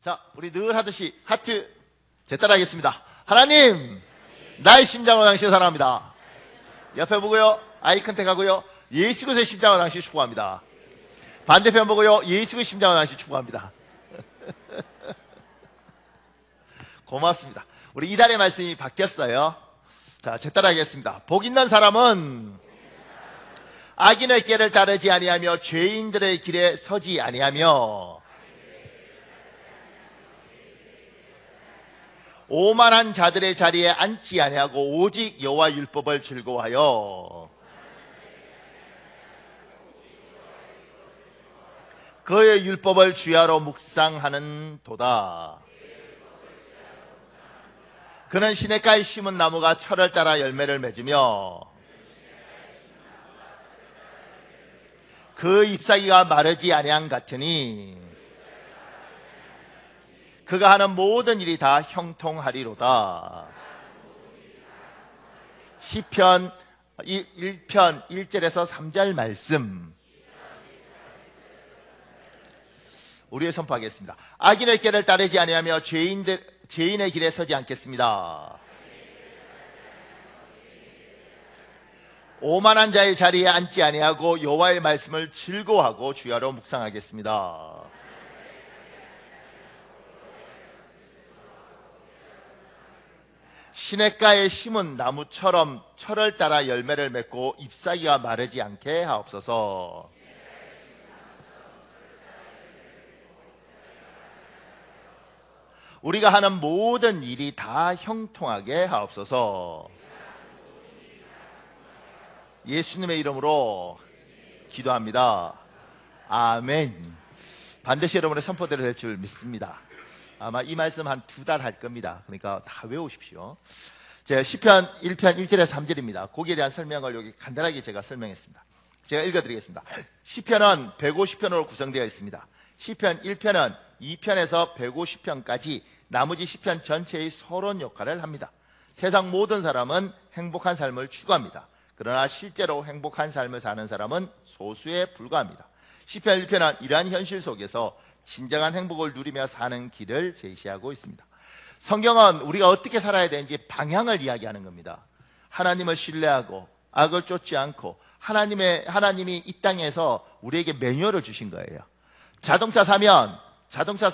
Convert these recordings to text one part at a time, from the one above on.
자, 우리 늘 하듯이 하트 제 따라 하겠습니다. 하나님, 나의 심장으로 당신을 사랑합니다. 옆에 보고요, 아이 컨택하고요, 예수 그리스도의 심장으로 당신을 축복합니다. 반대편 보고요, 예수 그리스도의 심장으로 당신을 축복합니다. 고맙습니다. 우리 이달의 말씀이 바뀌었어요. 자, 제 따라 하겠습니다. 복 있는 사람은 악인의 길을 따르지 아니하며 죄인들의 길에 서지 아니하며 오만한 자들의 자리에 앉지 아니하고 오직 여호와 율법을 즐거워하여 그의 율법을 주야로 묵상하는 도다. 그는 시냇가에 심은 나무가 철을 따라 열매를 맺으며 그 잎사귀가 마르지 아니함 같으니 그가 하는 모든 일이 다 형통하리로다. 시편 1편 1절에서 3절 말씀 우리의 선포하겠습니다. 악인의 길을 따르지 아니하며 죄인의 길에 서지 않겠습니다. 오만한 자의 자리에 앉지 아니하고 여호와의 말씀을 즐거워하고 주야로 묵상하겠습니다. 시냇가에 심은 나무처럼 철을 따라 열매를 맺고 잎사귀가 마르지 않게 하옵소서. 우리가 하는 모든 일이 다 형통하게 하옵소서. 예수님의 이름으로 기도합니다. 아멘. 반드시 여러분의 선포대로 될 줄 믿습니다. 아마 이 말씀 한 2달 할 겁니다. 그러니까 다 외우십시오. 제 시편 1편 1절에서 3절입니다. 거기에 대한 설명을 여기 간단하게 제가 설명했습니다. 제가 읽어드리겠습니다. 시편은 150편으로 구성되어 있습니다. 시편 1편은 2편에서 150편까지 나머지 시편 전체의 서론 역할을 합니다. 세상 모든 사람은 행복한 삶을 추구합니다. 그러나 실제로 행복한 삶을 사는 사람은 소수에 불과합니다. 시편 1편은 이러한 현실 속에서 진정한 행복을 누리며 사는 길을 제시하고 있습니다. 성경은 우리가 어떻게 살아야 되는지 방향을 이야기하는 겁니다. 하나님을 신뢰하고 악을 쫓지 않고 하나님이 이 땅에서 우리에게 매뉴얼을 주신 거예요. 자동차 사면 자동차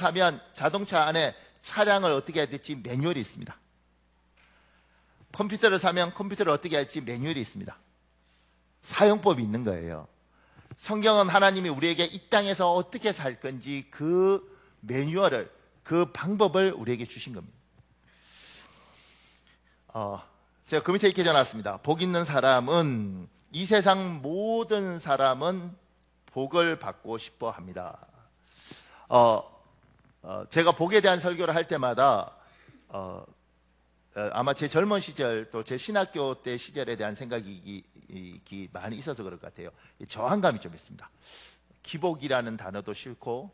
안에 차량을 어떻게 해야 될지 매뉴얼이 있습니다. 컴퓨터를 사면 컴퓨터를 어떻게 해야 할지 매뉴얼이 있습니다. 사용법이 있는 거예요. 성경은 하나님이 우리에게 이 땅에서 어떻게 살 건지 그 매뉴얼을, 그 방법을 우리에게 주신 겁니다. 제가 그 밑에 이렇게 적어놨습니다. 복 있는 사람은, 이 세상 모든 사람은 복을 받고 싶어 합니다. 제가 복에 대한 설교를 할 때마다 아마 제 젊은 시절 또 제 신학교 때 시절에 대한 생각이 많이 있어서 그럴 것 같아요. 저항감이 좀 있습니다. 기복이라는 단어도 싫고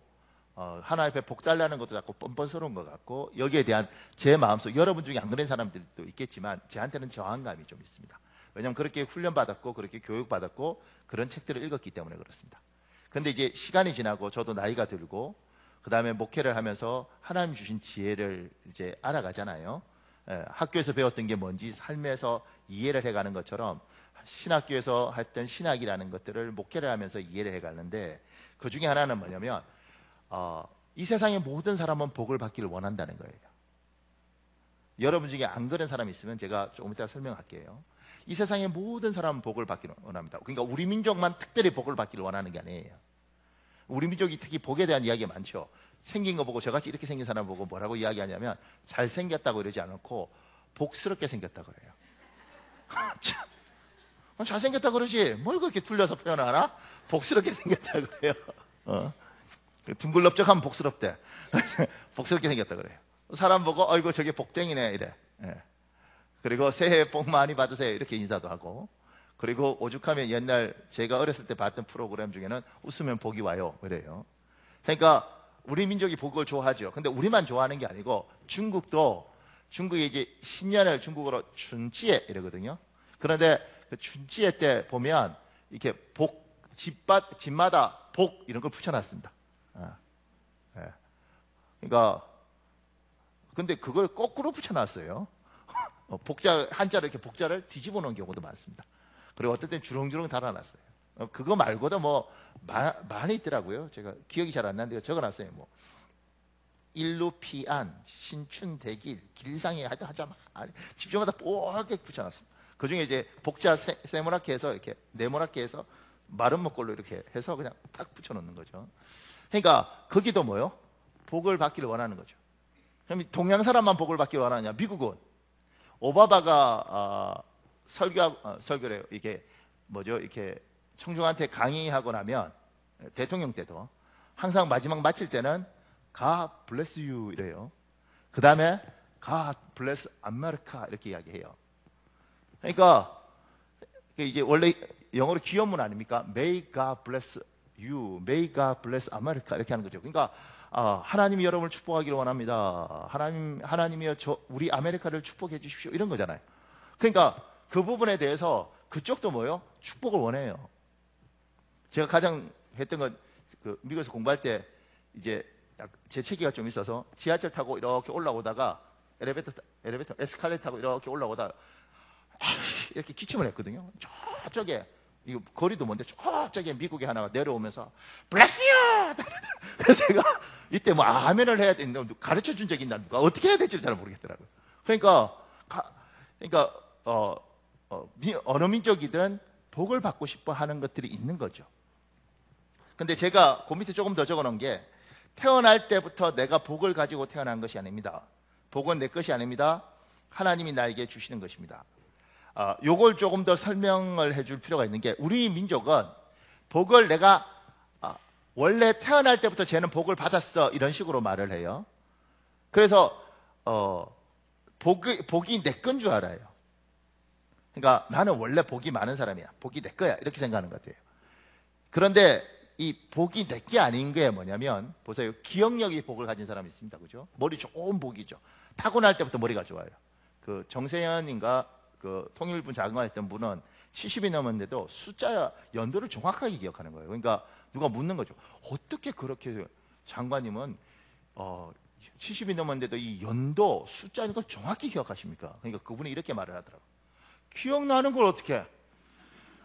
하나님 앞에 복 달라는 것도 자꾸 뻔뻔스러운 것 같고, 여기에 대한 제 마음속, 여러분 중에 안 그런 사람들도 있겠지만 저한테는 저항감이 좀 있습니다. 왜냐하면 그렇게 훈련받았고 그렇게 교육받았고 그런 책들을 읽었기 때문에 그렇습니다. 근데 이제 시간이 지나고 저도 나이가 들고 그 다음에 목회를 하면서 하나님 주신 지혜를 이제 알아가잖아요. 학교에서 배웠던 게 뭔지 삶에서 이해를 해가는 것처럼 신학교에서 했던 신학이라는 것들을 목회를 하면서 이해를 해가는데, 그 중에 하나는 뭐냐면 이 세상의 모든 사람은 복을 받기를 원한다는 거예요. 여러분 중에 안 그런 사람이 있으면 제가 조금 이따 설명할게요. 이 세상의 모든 사람은 복을 받기를 원합니다. 그러니까 우리 민족만 특별히 복을 받기를 원하는 게 아니에요. 우리 민족이 특히 복에 대한 이야기가 많죠. 생긴 거 보고 저같이 이렇게 생긴 사람 보고 뭐라고 이야기하냐면 잘생겼다고 이러지 않고 복스럽게 생겼다고 그래요. 잘생겼다고 그러지 뭘 그렇게 둘려서 표현하나? 복스럽게 생겼다고 그래요. 둥글럽적하면 복스럽대. 복스럽게 생겼다고 그래요. 사람 보고 어이구 저게 복쟁이네 이래. 그리고 새해 복 많이 받으세요 이렇게 인사도 하고, 그리고 오죽하면 옛날 제가 어렸을 때 봤던 프로그램 중에는 웃으면 복이 와요 그래요. 그러니까 우리 민족이 복을 좋아하죠. 근데 우리만 좋아하는 게 아니고 중국이 이제 신년을 중국어로 춘지에 이러거든요. 그런데 그 춘지에 때 보면 이렇게 집마다 복 이런 걸 붙여놨습니다. 그러니까 근데 그걸 거꾸로 붙여놨어요. 복자 한자를 이렇게 복자를 뒤집어 놓은 경우도 많습니다. 그리고 어떨 땐 주렁주렁 달아놨어요. 그거 말고도 뭐 많이 있더라고요. 제가 기억이 잘 안 나는데 적어놨어요. 뭐 일루피안, 신춘대길, 길상에 하자 집중하다 뽀얗게 붙여놨습니다. 그 중에 이제 복자 세모나게 해서 이렇게 네모나게 해서 마른 목걸로 이렇게 해서 그냥 딱 붙여놓는 거죠. 그러니까 거기도 뭐요? 복을 받기를 원하는 거죠. 그럼 동양 사람만 복을 받기를 원하느냐? 미국은 오바마가 설교래요. 이게 뭐죠? 이렇게 청중한테 강의하고 나면 대통령 때도 항상 마지막 마칠 때는 God bless you 이래요. 그 다음에 God bless America 이렇게 이야기해요. 그러니까 이제 원래 영어로 귀염문 아닙니까? May God bless you, May God bless America 이렇게 하는 거죠. 그러니까 하나님이 여러분을 축복하기를 원합니다. 하나님이여 우리 아메리카를 축복해 주십시오 이런 거잖아요. 그러니까 그 부분에 대해서 그쪽도 뭐요? 축복을 원해요. 제가 가장 했던 건 그 미국에서 공부할 때 이제 재채기가 좀 있어서 지하철 타고 이렇게 올라오다가 엘리베이터 에스컬레이터 타고 이렇게 올라오다가 이렇게 기침을 했거든요. 저쪽에 이거 거리도 먼데 저쪽에 미국에 하나가 내려오면서 Bless you! 그래서 제가 이때 뭐 아멘을 해야 되는데 가르쳐 준 적이 있나 누가 어떻게 해야 될지 잘 모르겠더라고요. 그러니까 어느 민족이든 복을 받고 싶어 하는 것들이 있는 거죠. 근데 제가 그 밑에 조금 더 적어놓은 게 태어날 때부터 내가 복을 가지고 태어난 것이 아닙니다. 복은 내 것이 아닙니다. 하나님이 나에게 주시는 것입니다. 요걸 조금 더 설명을 해줄 필요가 있는 게 우리 민족은 복을 내가 원래 태어날 때부터 쟤는 복을 받았어 이런 식으로 말을 해요. 그래서 복이 내 건 줄 알아요. 그러니까 나는 원래 복이 많은 사람이야. 복이 내 거야 이렇게 생각하는 것 같아요. 그런데 이 복이 내 게 아닌 게 뭐냐면 보세요. 기억력이 복을 가진 사람이 있습니다. 그죠? 머리 좋은 복이죠. 타고날 때부터 머리가 좋아요. 그 정세현인가 그 통일부 장관했던 분은 70이 넘었는데도 숫자 연도를 정확하게 기억하는 거예요. 그러니까 누가 묻는 거죠. 어떻게 그렇게 장관님은 70이 넘었는데도 이 연도 숫자인 걸 정확히 기억하십니까? 그러니까 그분이 이렇게 말을 하더라고요. 기억나는 걸 어떻게 해?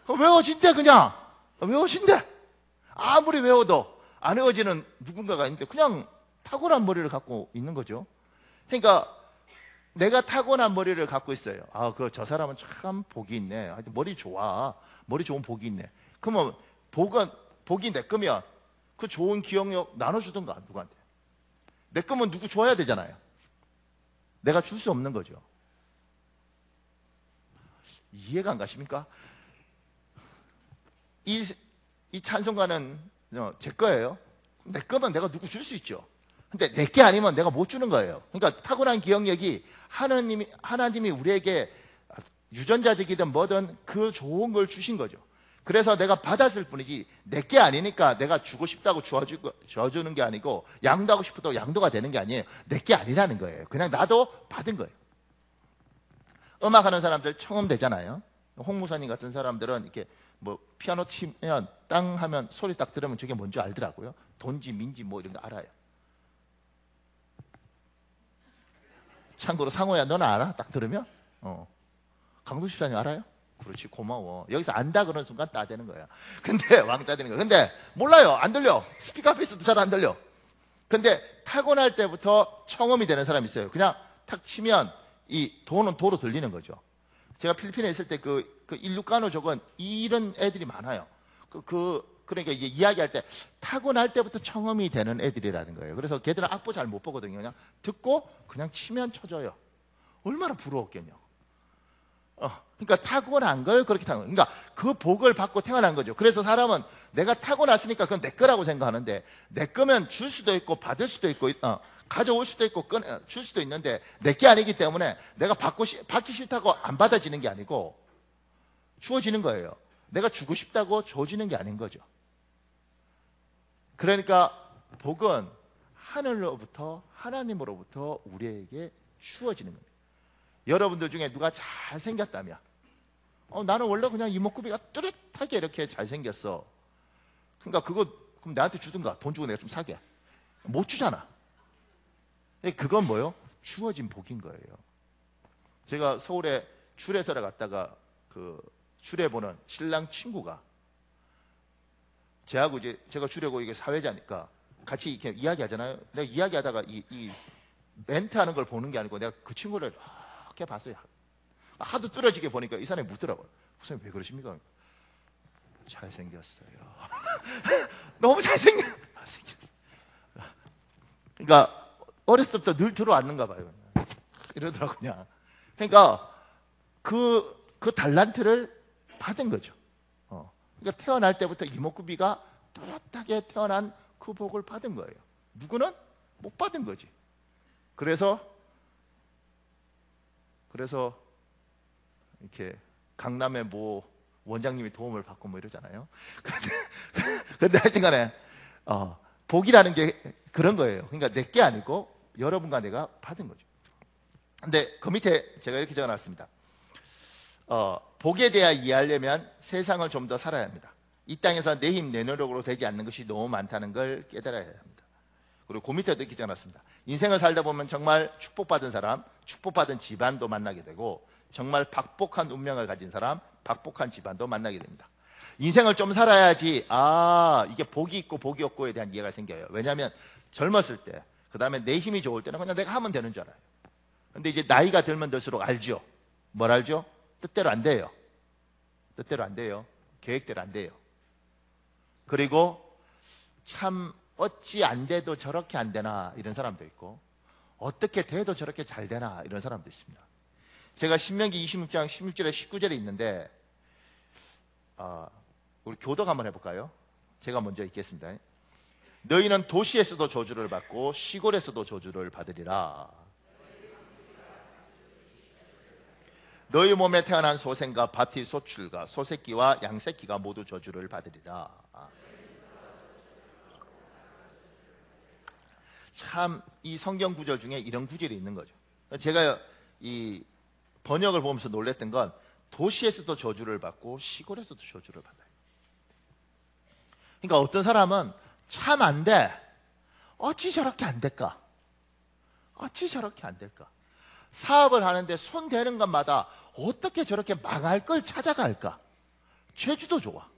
외워진대 그냥. 외워진대. 아무리 외워도 안 외워지는 누군가가 있는데 그냥 타고난 머리를 갖고 있는 거죠. 그러니까 내가 타고난 머리를 갖고 있어요. 저 사람은 참 복이 있네. 하여튼 머리 좋아. 머리 좋은 복이 있네. 그러면 복이 내 거면 그 좋은 기억력 나눠주던가 누구한테. 내 거면 누구 줘야 되잖아요. 내가 줄 수 없는 거죠. 이해가 안 가십니까? 이 찬송가는 제 거예요. 내 거면 내가 누구 줄 수 있죠. 근데 내 게 아니면 내가 못 주는 거예요. 그러니까 타고난 기억력이 하나님이 우리에게 유전자적이든 뭐든 그 좋은 걸 주신 거죠. 그래서 내가 받았을 뿐이지 내 게 아니니까 내가 주고 싶다고 주어주는 게 아니고 양도하고 싶어도 양도가 되는 게 아니에요. 내 게 아니라는 거예요. 그냥 나도 받은 거예요. 음악하는 사람들 처음 되잖아요. 홍무사님 같은 사람들은 이렇게 뭐 피아노 치면 땅 하면 소리 딱 들으면 저게 뭔지 알더라고요. 돈지 민지 뭐 이런 거 알아요. 참고로 상호야 너는 알아? 딱 들으면 강도 집사님 알아요? 그렇지 고마워. 여기서 안다 그런 순간 따되는 거야. 근데 왕따 되는 거야. 근데 몰라요. 안 들려. 스피커 앞에 있어도 잘 안 들려. 근데 타고날 때부터 청음이 되는 사람이 있어요. 그냥 탁 치면 이 도는 도로 들리는 거죠. 제가 필리핀에 있을 때 그 일루카노 족은 이런 애들이 많아요. 그러니까 이제 이야기할 때 타고날 때부터 청음이 되는 애들이라는 거예요. 그래서 걔들은 악보 잘 못 보거든요. 그냥 듣고 그냥 치면 쳐져요. 얼마나 부러웠겠냐. 그러니까 타고난 걸 그렇게 타고, 그러니까 그 복을 받고 태어난 거죠. 그래서 사람은 내가 타고났으니까 그건 내 거라고 생각하는데 내 거면 줄 수도 있고 받을 수도 있고 가져올 수도 있고 줄 수도 있는데 내 게 아니기 때문에 내가 받기 싫다고 안 받아지는 게 아니고 주어지는 거예요. 내가 주고 싶다고 줘지는 게 아닌 거죠. 그러니까 복은 하늘로부터 하나님으로부터 우리에게 주어지는 겁니다. 여러분들 중에 누가 잘생겼다면 나는 원래 그냥 이목구비가 뚜렷하게 이렇게 잘생겼어. 그러니까 그럼 나한테 주든가 돈 주고 내가 좀 사게. 못 주잖아. 그건 뭐요? 주어진 복인 거예요. 제가 서울에 출애설에 갔다가 그 출애 보는 신랑 친구가 제하고 이제 제가 출애고 이게 사회자니까 같이 이렇게 이야기하잖아요. 내가 이야기하다가 이 멘트 하는 걸 보는 게 아니고 내가 그 친구를 이렇게 봤어요. 하도 뚫어지게 보니까 이 사람이 묻더라고요. 선생님 왜 그러십니까? 잘생겼어요. 너무 잘생겼어요. 그러니까 어렸을 때부터 늘 들어왔는가 봐요. 이러더라고요. 그냥. 그러니까 그 달란트를 받은 거죠. 그러니까 태어날 때부터 이목구비가 또렷하게 태어난 그 복을 받은 거예요. 누구는 못 받은 거지. 그래서 이렇게 강남의 뭐 원장님이 도움을 받고 뭐 이러잖아요. 근데 하여튼간에 복이라는 게 그런 거예요. 그러니까 내 게 아니고 여러분과 내가 받은 거죠. 근데 그 밑에 제가 이렇게 적어놨습니다. 복에 대해 이해하려면 세상을 좀 더 살아야 합니다. 이 땅에서 내 힘, 내 노력으로 되지 않는 것이 너무 많다는 걸 깨달아야 합니다. 그리고 그 밑에도 이렇게 적어놨습니다. 인생을 살다 보면 정말 축복받은 사람, 축복받은 집안도 만나게 되고 정말 박복한 운명을 가진 사람, 박복한 집안도 만나게 됩니다. 인생을 좀 살아야지 이게 복이 있고 복이 없고에 대한 이해가 생겨요. 왜냐하면 젊었을 때, 그 다음에 내 힘이 좋을 때는 그냥 내가 하면 되는 줄 알아요. 근데 이제 나이가 들면 들수록 알죠. 뭘 알죠? 뜻대로 안 돼요. 뜻대로 안 돼요. 계획대로 안 돼요. 그리고 참 어찌 안 돼도 저렇게 안 되나 이런 사람도 있고 어떻게 돼도 저렇게 잘 되나 이런 사람도 있습니다. 제가 신명기 26장 16절에 19절에 있는데 우리 교독 한번 해볼까요? 제가 먼저 읽겠습니다. 너희는 도시에서도 저주를 받고 시골에서도 저주를 받으리라. 너희 몸에 태어난 소생과 밭의 소출과 소새끼와 양새끼가 모두 저주를 받으리라. 참 이 성경 구절 중에 이런 구절이 있는 거죠. 제가 이 번역을 보면서 놀랬던 건 도시에서도 저주를 받고 시골에서도 저주를 받아요. 그러니까 어떤 사람은 참 안 돼. 어찌 저렇게 안 될까? 어찌 저렇게 안 될까? 사업을 하는데 손 대는 것마다 어떻게 저렇게 망할 걸 찾아갈까? 제주도 좋아.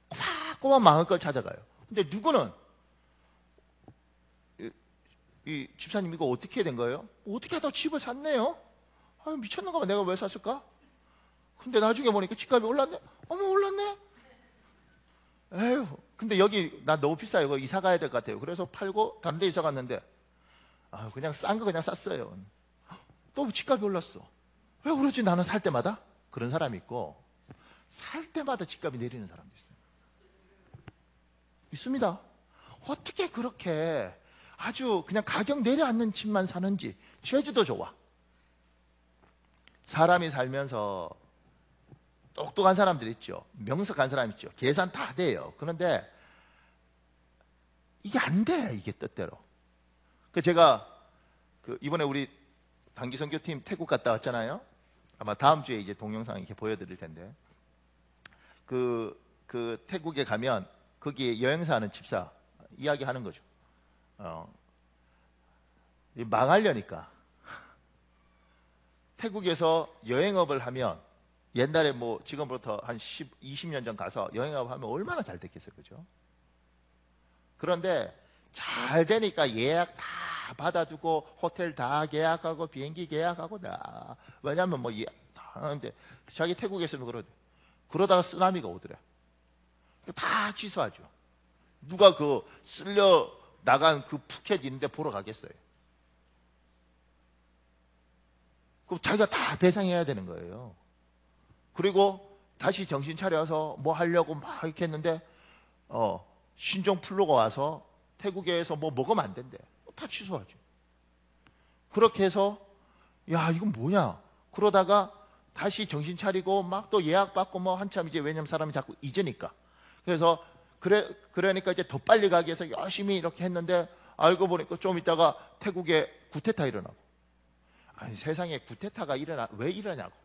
꼬박꼬박 망할 걸 찾아가요. 근데 누구는 이 집사님 이거 어떻게 된 거예요? 어떻게 하다 집을 샀네요? 미쳤는가 봐. 내가 왜 샀을까? 근데 나중에 보니까 집값이 올랐네. 어머 올랐네. 에휴. 근데 여기 나 너무 비싸요. 이거 이사 가야 될 것 같아요. 그래서 팔고 다른 데 이사 갔는데 그냥 싼 거 그냥 쌌어요. 또 집값이 올랐어. 왜 그러지? 나는 살 때마다? 그런 사람이 있고 살 때마다 집값이 내리는 사람도 있어요. 있습니다. 어떻게 그렇게 아주 그냥 가격 내려앉는 집만 사는지. 제주도 좋아. 사람이 살면서 똑똑한 사람들 있죠. 명석한 사람 있죠. 계산 다 돼요. 그런데 이게 안 돼. 이게 뜻대로. 제가 이번에 우리 단기 선교팀 태국 갔다 왔잖아요. 아마 다음 주에 이제 동영상 이렇게 보여드릴 텐데 그 태국에 가면 거기에 여행사하는 집사 이야기하는 거죠. 망하려니까 태국에서 여행업을 하면 옛날에 뭐 지금부터 한 20년 전 가서 여행업 하면 얼마나 잘 됐겠어요. 그죠? 그런데 잘 되니까 예약 다 받아주고 호텔 다 계약하고 비행기 계약하고 다. 왜냐하면 뭐 다 하는데 자기 태국에서는 그러다가 쓰나미가 오더래. 다 취소하죠. 누가 쓸려 나간 그 푸켓 있는데 보러 가겠어요. 그럼 자기가 다 배상해야 되는 거예요. 그리고 다시 정신 차려서 뭐 하려고 막 이렇게 했는데 신종 플루가 와서 태국에서 뭐 먹으면 안 된대. 다 취소하죠. 그렇게 해서 야 이건 뭐냐? 그러다가 다시 정신 차리고 막 또 예약 받고 뭐 한참 이제 왜냐면 사람이 자꾸 잊으니까. 그래서 그러니까 이제 더 빨리 가기 위해서 열심히 이렇게 했는데 알고 보니까 좀 있다가 태국에 구테타 일어나고. 아니 세상에 구테타가 왜 일어나냐고.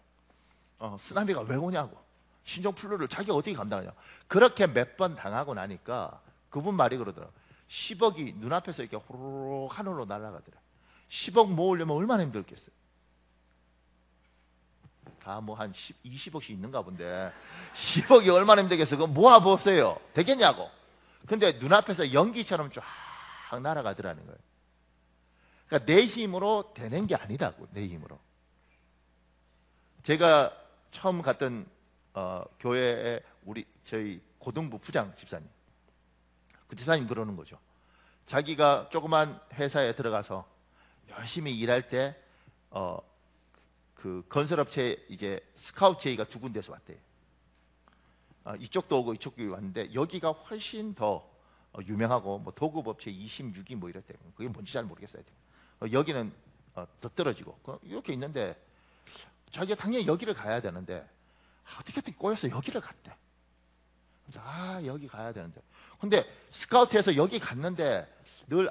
쓰나미가 왜 오냐고. 신종플루를 자기가 어떻게 감당하냐. 그렇게 몇 번 당하고 나니까 그분 말이 그러더라고요. 10억이 눈앞에서 이렇게 호로록 하늘로 날아가더라. 10억 모으려면 얼마나 힘들겠어요. 다 뭐 한 20억씩 있는가 본데 10억이 얼마나 힘들겠어. 그거 모아보세요. 되겠냐고. 근데 눈앞에서 연기처럼 쫙 날아가더라는 거예요. 그러니까 내 힘으로 되는 게 아니라고. 내 힘으로. 제가 처음 갔던 교회에 저희 고등부 부장 집사님, 그 집사님 그러는 거죠. 자기가 조그만 회사에 들어가서 열심히 일할 때 그 건설업체 이제 스카우트 제의가 2군데서 왔대요. 이쪽도 오고 이쪽도 왔는데 여기가 훨씬 더 유명하고 뭐 도급업체 26위 뭐 이랬대요. 그게 뭔지 잘 모르겠어요. 여기는 더 떨어지고 이렇게 있는데 자기가 당연히 여기를 가야 되는데 어떻게 꼬여서 여기를 갔대. 여기 가야 되는데. 근데 스카우트에서 여기 갔는데 늘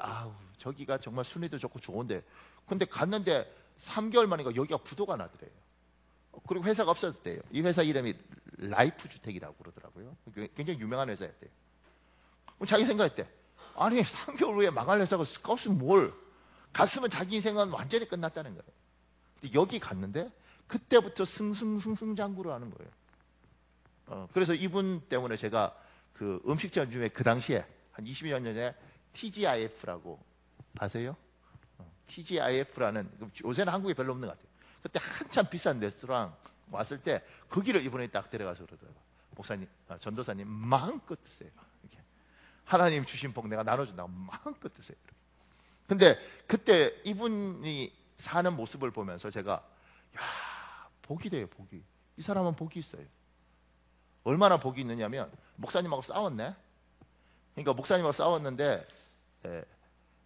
저기가 정말 순위도 좋고 좋은데, 근데 갔는데 3개월 만이니까 여기가 부도가 나더래요. 그리고 회사가 없어졌대요. 이 회사 이름이 라이프 주택이라고 그러더라고요. 굉장히 유명한 회사였대요. 그럼 자기 생각했대. 아니 3개월 후에 망할 회사가 스카우트는 뭘, 갔으면 자기 인생은 완전히 끝났다는 거예요. 근데 여기 갔는데 그때부터 승승장구를 하는 거예요. 그래서 이분 때문에 제가 그 음식 전중에 그 당시에 한 20여 년 전에 TGIF라고 아세요? TGIF라는, 요새는 한국에 별로 없는 것 같아요. 그때 한참 비싼 레스토랑 왔을 때 거기를 이분이 딱 데려가서 그러더라고요. 목사님, 전도사님 마음껏 드세요. 이렇게. 하나님 주신 복 내가 나눠준다고 마음껏 드세요. 근데 그때 이분이 사는 모습을 보면서 제가 복이 돼요. 복이. 이 사람은 복이 있어요. 얼마나 복이 있느냐면 목사님하고 싸웠네. 그러니까 목사님하고 싸웠는데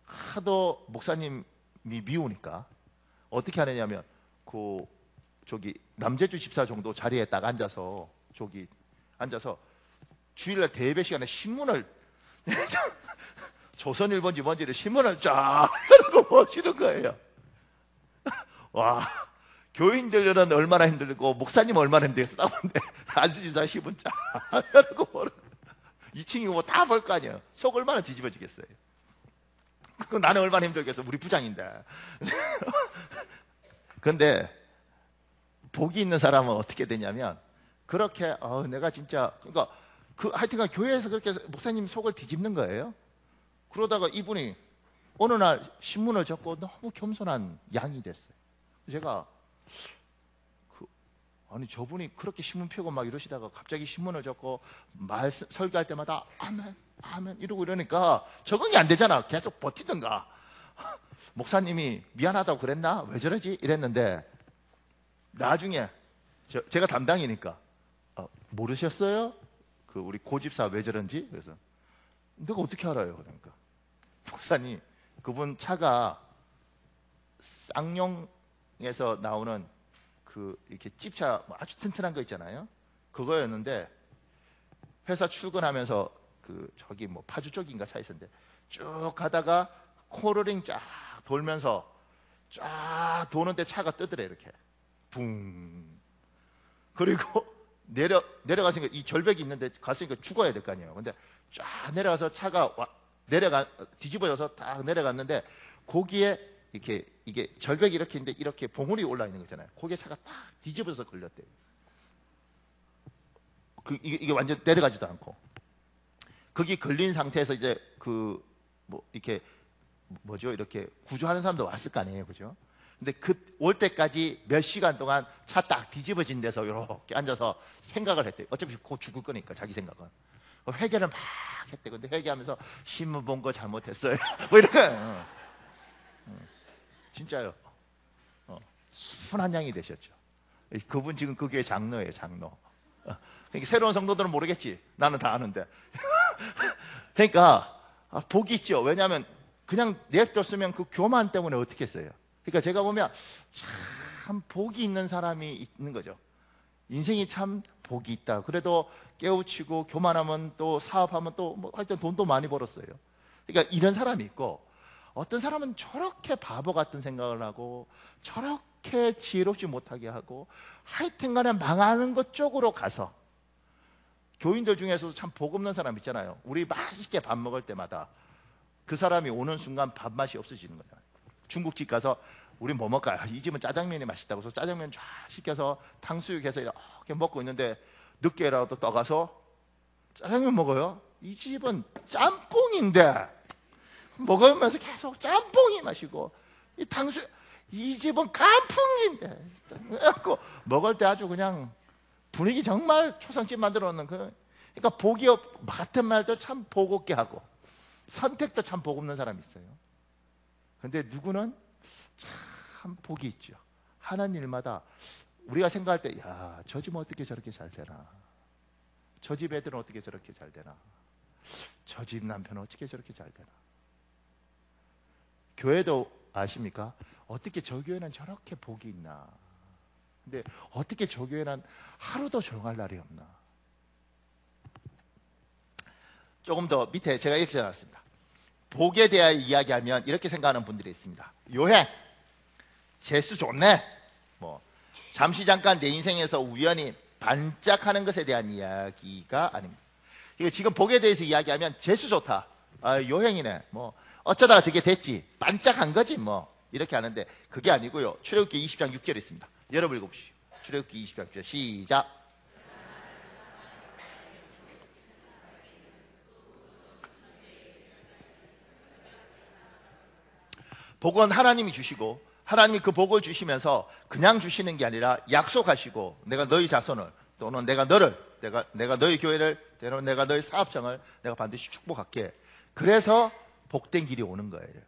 하도 목사님이 미우니까 어떻게 하느냐면 저기 남재주 집사 정도 자리에 딱 앉아서 주일날 대예배 시간에 신문을 조선일보인지 뭔지를 신문을 쫙 이러고 보시는 거예요. 와, 교인들은 얼마나 힘들고 목사님 얼마나 힘들겠어. 싸우는데 안수지사 신문 쫙 이러고 보는 거예요. 2층이고 뭐 다 볼 거 아니에요. 속 얼마나 뒤집어지겠어요. 그럼 나는 얼마나 힘들겠어. 우리 부장인데. 근데 복이 있는 사람은 어떻게 되냐면 그렇게 내가 진짜 그러니까 하여튼간 교회에서 그렇게 목사님 속을 뒤집는 거예요. 그러다가 이분이 어느 날 신문을 접고 너무 겸손한 양이 됐어요. 제가 아니 저분이 그렇게 신문 펴고 막 이러시다가 갑자기 신문을 접고 설교할 때마다 아멘 아멘 이러고 이러니까 적응이 안 되잖아. 계속 버티든가. 목사님이 미안하다고 그랬나? 왜 저러지? 이랬는데 나중에 제가 담당이니까 모르셨어요? 그 우리 고집사 왜 저런지? 그래서 내가 어떻게 알아요? 그러니까 목사님 그분 차가 쌍용에서 나오는 이렇게 찝차 아주 튼튼한 거 있잖아요. 그거였는데 회사 출근하면서 저기 뭐 파주 쪽인가 차 있었는데 쭉 가다가 코너링 쫙 돌면서 쫙 도는데 차가 뜨더래 이렇게 붕. 그리고 내려가시니까 이 절벽이 있는데 갔으니까 죽어야 될 거 아니에요. 근데 쫙 내려가서 차가 뒤집어져서 딱 내려갔는데 거기에 이게 절벽이 이렇게 있는데 이렇게 봉우리 올라 있는 거잖아요. 거기에 차가 딱 뒤집어서 걸렸대요. 이게 완전 내려가지도 않고 거기 걸린 상태에서 이제 이렇게 뭐죠? 이렇게 구조하는 사람도 왔을 거 아니에요, 그죠? 근데 올 때까지 몇 시간 동안 차 딱 뒤집어진 데서 이렇게 앉아서 생각을 했대요. 어차피 곧 죽을 거니까 자기 생각은. 회개를 막 했대. 근데 회개하면서 신문 본 거 잘못했어요. 뭐 이런 거. 진짜요. 순한 양이 되셨죠. 그분 지금 그 교회 장로예요, 장로. 그러니까 새로운 성도들은 모르겠지. 나는 다 아는데. 그러니까 복이 있죠. 왜냐하면 그냥 냅뒀으면 그 교만 때문에 어떻게 했어요. 그러니까 제가 보면 참 복이 있는 사람이 있는 거죠. 인생이 참 복이 있다. 그래도 깨우치고 교만하면 또 사업하면 또 뭐 하여튼 돈도 많이 벌었어요. 그러니까 이런 사람이 있고 어떤 사람은 저렇게 바보 같은 생각을 하고 저렇게 지혜롭지 못하게 하고 하여튼 간에 망하는 것 쪽으로 가서 교인들 중에서도 참 복 없는 사람 있잖아요. 우리 맛있게 밥 먹을 때마다 그 사람이 오는 순간 밥맛이 없어지는 거잖아요. 중국집 가서 우리 뭐 먹을까? 이 집은 짜장면이 맛있다고 해서 짜장면 쫙 시켜서 탕수육 해서 이렇게 먹고 있는데 늦게라도 떠가서 짜장면 먹어요. 이 집은 짬뽕인데 먹으면서 계속 짬뽕이 마시고 이 집은 깐풍인데 그래갖고 먹을 때 아주 그냥 분위기 정말 초상집 만들어 놓는 그러니까 복이 같은 말도 참 복 없게 하고 선택도 참 복 없는 사람이 있어요. 근데 누구는 참 복이 있죠. 하는 일마다 우리가 생각할 때, 야, 저 집은 어떻게 저렇게 잘 되나? 저 집 애들은 어떻게 저렇게 잘 되나? 저 집 남편은 어떻게 저렇게 잘 되나? 교회도 아십니까? 어떻게 저 교회는 저렇게 복이 있나? 근데 어떻게 저 교회는 하루도 조용할 날이 없나? 조금 더 밑에 제가 이렇게 적어놨습니다. 복에 대하여 이야기하면 이렇게 생각하는 분들이 있습니다. 요행, 재수 좋네. 뭐 잠시 잠깐 내 인생에서 우연히 반짝하는 것에 대한 이야기가 아닙니다. 이거 지금 복에 대해서 이야기하면 재수 좋다. 아, 요행이네. 뭐 어쩌다가 저게 됐지. 반짝한 거지 뭐. 이렇게 하는데 그게 아니고요. 출애굽기 20장 6절에 있습니다. 여러분 읽어보시죠. 출애굽기 20장 6절 시작. 복은 하나님이 주시고 하나님이 그 복을 주시면서 그냥 주시는 게 아니라 약속하시고 내가 너희 자손을 또는 내가 너를 내가 너희 교회를 때로는 내가 너희 사업장을 내가 반드시 축복할게. 그래서 복된 길이 오는 거예요.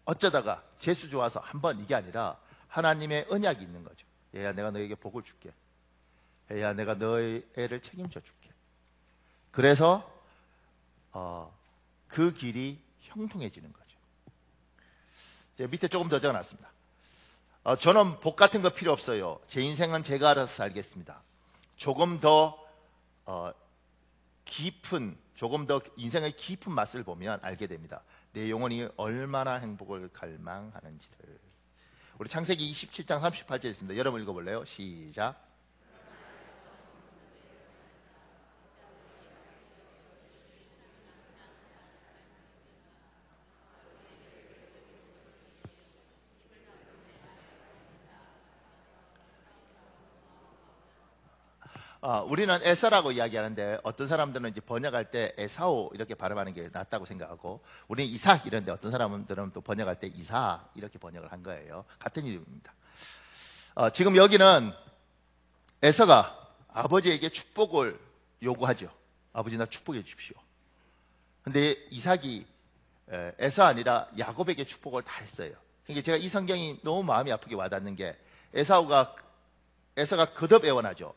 어쩌다가 재수 좋아서 한번 이게 아니라 하나님의 언약이 있는 거죠. 얘야 내가 너에게 복을 줄게. 얘야 내가 너의 애를 책임져 줄게. 그래서 그 길이 형통해지는 거죠. 이제 밑에 조금 더 적어놨습니다. 저는 복 같은 거 필요 없어요. 제 인생은 제가 알아서 살겠습니다. 조금 더 인생의 깊은 맛을 보면 알게 됩니다. 내 영혼이 얼마나 행복을 갈망하는지를. 우리 창세기 27장 38절 있습니다. 여러분 읽어볼래요? 시작. 우리는 에서라고 이야기하는데 어떤 사람들은 이제 번역할 때 에사오 이렇게 발음하는 게 낫다고 생각하고 우리는 이삭 이런데 어떤 사람들은 또 번역할 때 이사 이렇게 번역을 한 거예요. 같은 이름입니다. 지금 여기는 에서가 아버지에게 축복을 요구하죠. 아버지 나 축복해 주십시오. 근데 이삭이 에서 아니라 야곱에게 축복을 다 했어요. 그러니까 제가 이 성경이 너무 마음이 아프게 와닿는 게 에서가 거듭 애원하죠.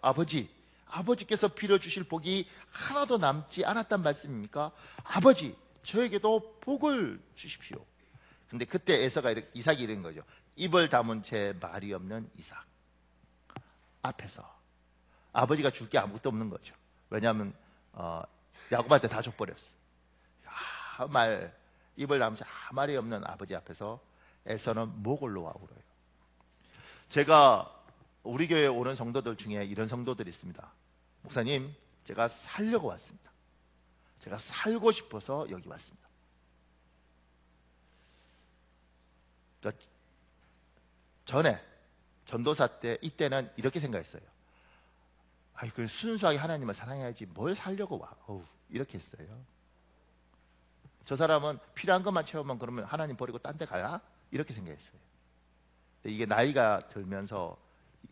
아버지께서 빌어주실 복이 하나도 남지 않았단 말씀입니까? 아버지, 저에게도 복을 주십시오. 근데 그때 이삭이 이런 거죠. 입을 다문 채 말이 없는 이삭. 앞에서 아버지가 줄 게 아무것도 없는 거죠. 왜냐하면 야곱한테 다 줘버렸어. 입을 다문 채 말이 없는 아버지 앞에서 에서는 목을 놓아 울어요. 제가 우리 교회에 오는 성도들 중에 이런 성도들이 있습니다. 목사님, 제가 살려고 왔습니다. 제가 살고 싶어서 여기 왔습니다. 그러니까 전에 전도사 때 이때는 이렇게 생각했어요. 그 순수하게 하나님을 사랑해야지 뭘 살려고 와. 이렇게 했어요. 저 사람은 필요한 것만 채우면 그러면 하나님 버리고 딴 데 가야? 이렇게 생각했어요. 근데 이게 나이가 들면서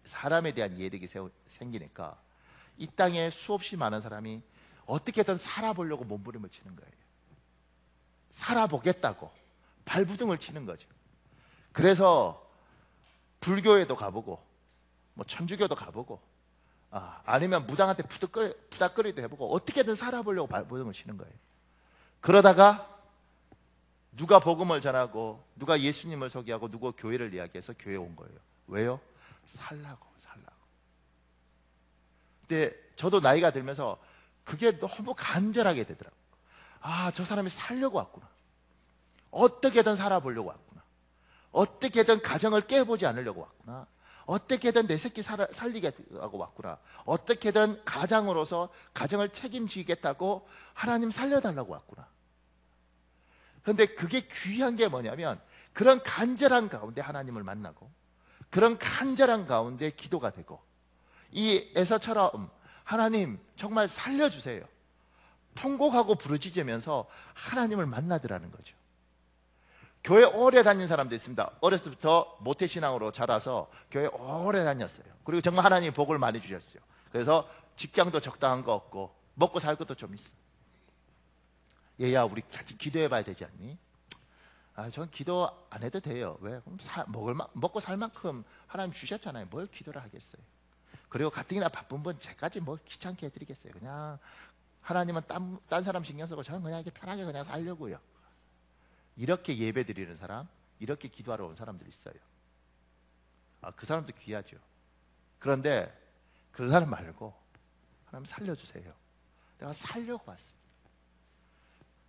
사람에 대한 이해력이 생기니까 이 땅에 수없이 많은 사람이 어떻게든 살아보려고 몸부림을 치는 거예요. 살아보겠다고 발부둥을 치는 거죠. 그래서 불교에도 가보고 뭐 천주교도 가보고 아니면 무당한테 부닥거리도 해보고 어떻게든 살아보려고 발부둥을 치는 거예요. 그러다가 누가 복음을 전하고 누가 예수님을 소개하고 누가 교회를 이야기해서 교회에 온 거예요. 왜요? 살라고. 근데 저도 나이가 들면서 그게 너무 간절하게 되더라고요. 저 사람이 살려고 왔구나. 어떻게든 살아보려고 왔구나. 어떻게든 가정을 깨보지 않으려고 왔구나. 어떻게든 내 새끼 살리게 하고 왔구나. 어떻게든 가장으로서 가정을 책임지겠다고 하나님 살려달라고 왔구나. 그런데 그게 귀한 게 뭐냐면 그런 간절한 가운데 하나님을 만나고 그런 간절한 가운데 기도가 되고 이 에서처럼 하나님 정말 살려주세요. 통곡하고 부르짖으면서 하나님을 만나더라는 거죠. 교회 오래 다닌 사람도 있습니다. 어렸을 때부터 모태신앙으로 자라서 교회 오래 다녔어요. 그리고 정말 하나님이 복을 많이 주셨어요. 그래서 직장도 적당한 거 없고 먹고 살 것도 좀 있어. 얘야 우리 같이 기도해 봐야 되지 않니? 전 기도 안 해도 돼요. 왜? 그럼 먹고 살 만큼 하나님 주셨잖아요. 뭘 기도를 하겠어요. 그리고 가뜩이나 바쁜 분 제까지 뭐 귀찮게 해드리겠어요. 그냥 하나님은 딴 사람 신경 쓰고 저는 그냥 이렇게 편하게 그냥 살려고요. 이렇게 예배 드리는 사람, 이렇게 기도하러 온 사람들이 있어요. 그 사람도 귀하죠. 그런데 그 사람 말고 하나님 살려주세요. 내가 살려고 왔습니다.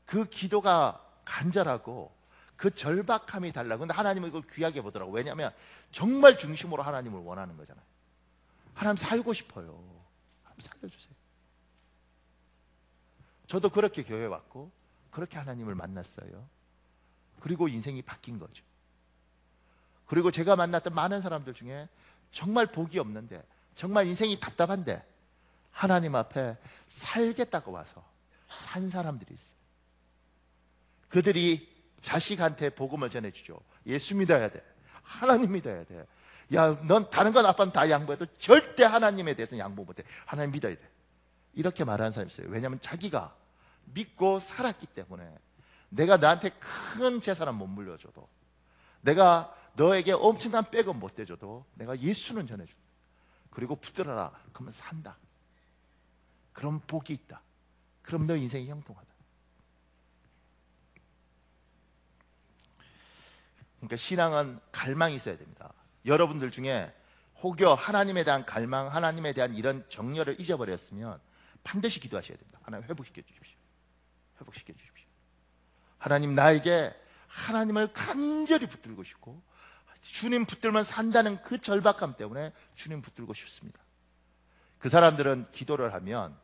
그 기도가 간절하고 그 절박함이 달라. 근데 하나님은 이걸 귀하게 보더라고. 왜냐하면 정말 중심으로 하나님을 원하는 거잖아요. 하나님 살고 싶어요. 하나님 살려주세요. 저도 그렇게 교회 왔고 그렇게 하나님을 만났어요. 그리고 인생이 바뀐 거죠. 그리고 제가 만났던 많은 사람들 중에 정말 복이 없는데 정말 인생이 답답한데 하나님 앞에 살겠다고 와서 산 사람들이 있어요. 그들이 자식한테 복음을 전해주죠. 예수 믿어야 돼. 하나님 믿어야 돼. 야, 넌 다른 건 아빠는 다 양보해도 절대 하나님에 대해서는 양보 못해. 하나님 믿어야 돼. 이렇게 말하는 사람이 있어요. 왜냐하면 자기가 믿고 살았기 때문에 내가 나한테 큰 재산은 못 물려줘도 내가 너에게 엄청난 백은 못 대줘도 내가 예수는 전해준다. 그리고 붙들어라. 그러면 산다. 그럼 복이 있다. 그럼 너 인생이 형통하다. 그러니까 신앙은 갈망이 있어야 됩니다. 여러분들 중에 혹여 하나님에 대한 갈망, 하나님에 대한 이런 정열을 잊어버렸으면 반드시 기도하셔야 됩니다. 하나님 회복시켜 주십시오. 회복시켜 주십시오. 하나님 나에게 하나님을 간절히 붙들고 싶고 주님 붙들면 산다는 그 절박함 때문에 주님 붙들고 싶습니다. 그 사람들은 기도를 하면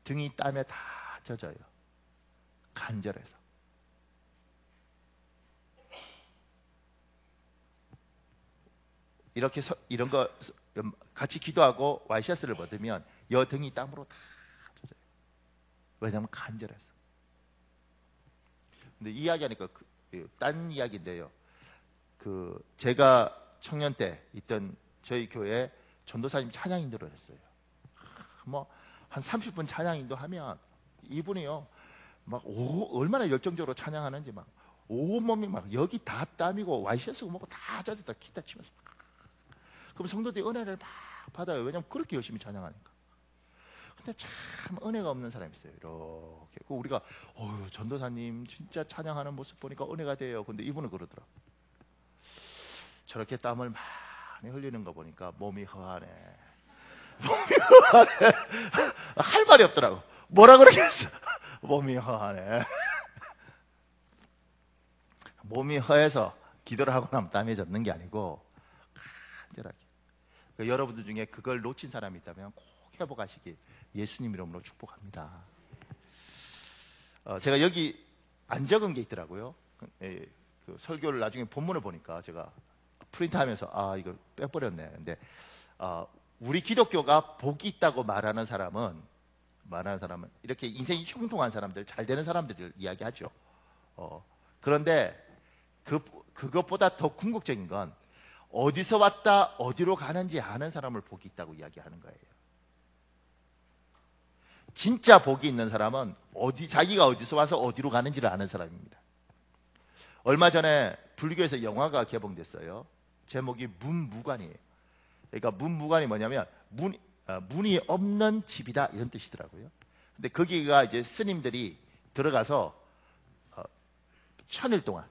등이 땀에 다 젖어요. 간절해서. 이렇게 이런 거 같이 기도하고 와이셔츠를 벗으면 여 등이 땀으로 다 젖어요. 왜냐하면 간절해서. 근데 이야기하니까 딴 이야기인데요. 제가 청년 때 있던 저희 교회 전도사님 찬양 인도를 했어요. 뭐 한 30분 찬양 인도하면 이분이요 막 얼마나 열정적으로 찬양하는지 막 온몸이 막 여기 다 땀이고 와이셔츠고 뭐고 다 젖었다 기타 치면서 그럼 성도들이 은혜를 막 받아요. 왜냐하면 그렇게 열심히 찬양하니까. 근데 참 은혜가 없는 사람이 있어요. 이렇게 우리가 전도사님 진짜 찬양하는 모습 보니까 은혜가 돼요. 근데 이분은 그러더라고. 저렇게 땀을 많이 흘리는 거 보니까 몸이 허하네. 몸이 허하네. 할 말이 없더라고. 뭐라 그러겠어. 몸이 허하네. 몸이 허해서 기도를 하고 나면 땀이 젖는 게 아니고 간절하게. 그러니까 여러분들 중에 그걸 놓친 사람이 있다면 꼭 회복하시길 예수님 이름으로 축복합니다. 제가 여기 안 적은 게 있더라고요. 그 설교를 나중에 본문을 보니까 제가 프린트하면서 이거 빼버렸네. 근데 우리 기독교가 복이 있다고 말하는 사람은 이렇게 인생이 형통한 사람들, 잘 되는 사람들을 이야기하죠. 그런데 그것보다 더 궁극적인 건 어디서 왔다 어디로 가는지 아는 사람을 복이 있다고 이야기하는 거예요. 진짜 복이 있는 사람은 자기가 어디서 와서 어디로 가는지를 아는 사람입니다. 얼마 전에 불교에서 영화가 개봉됐어요. 제목이 문무관이에요. 그러니까 문무관이 뭐냐면 문이 없는 집이다 이런 뜻이더라고요. 근데 거기가 이제 스님들이 들어가서 1000일 동안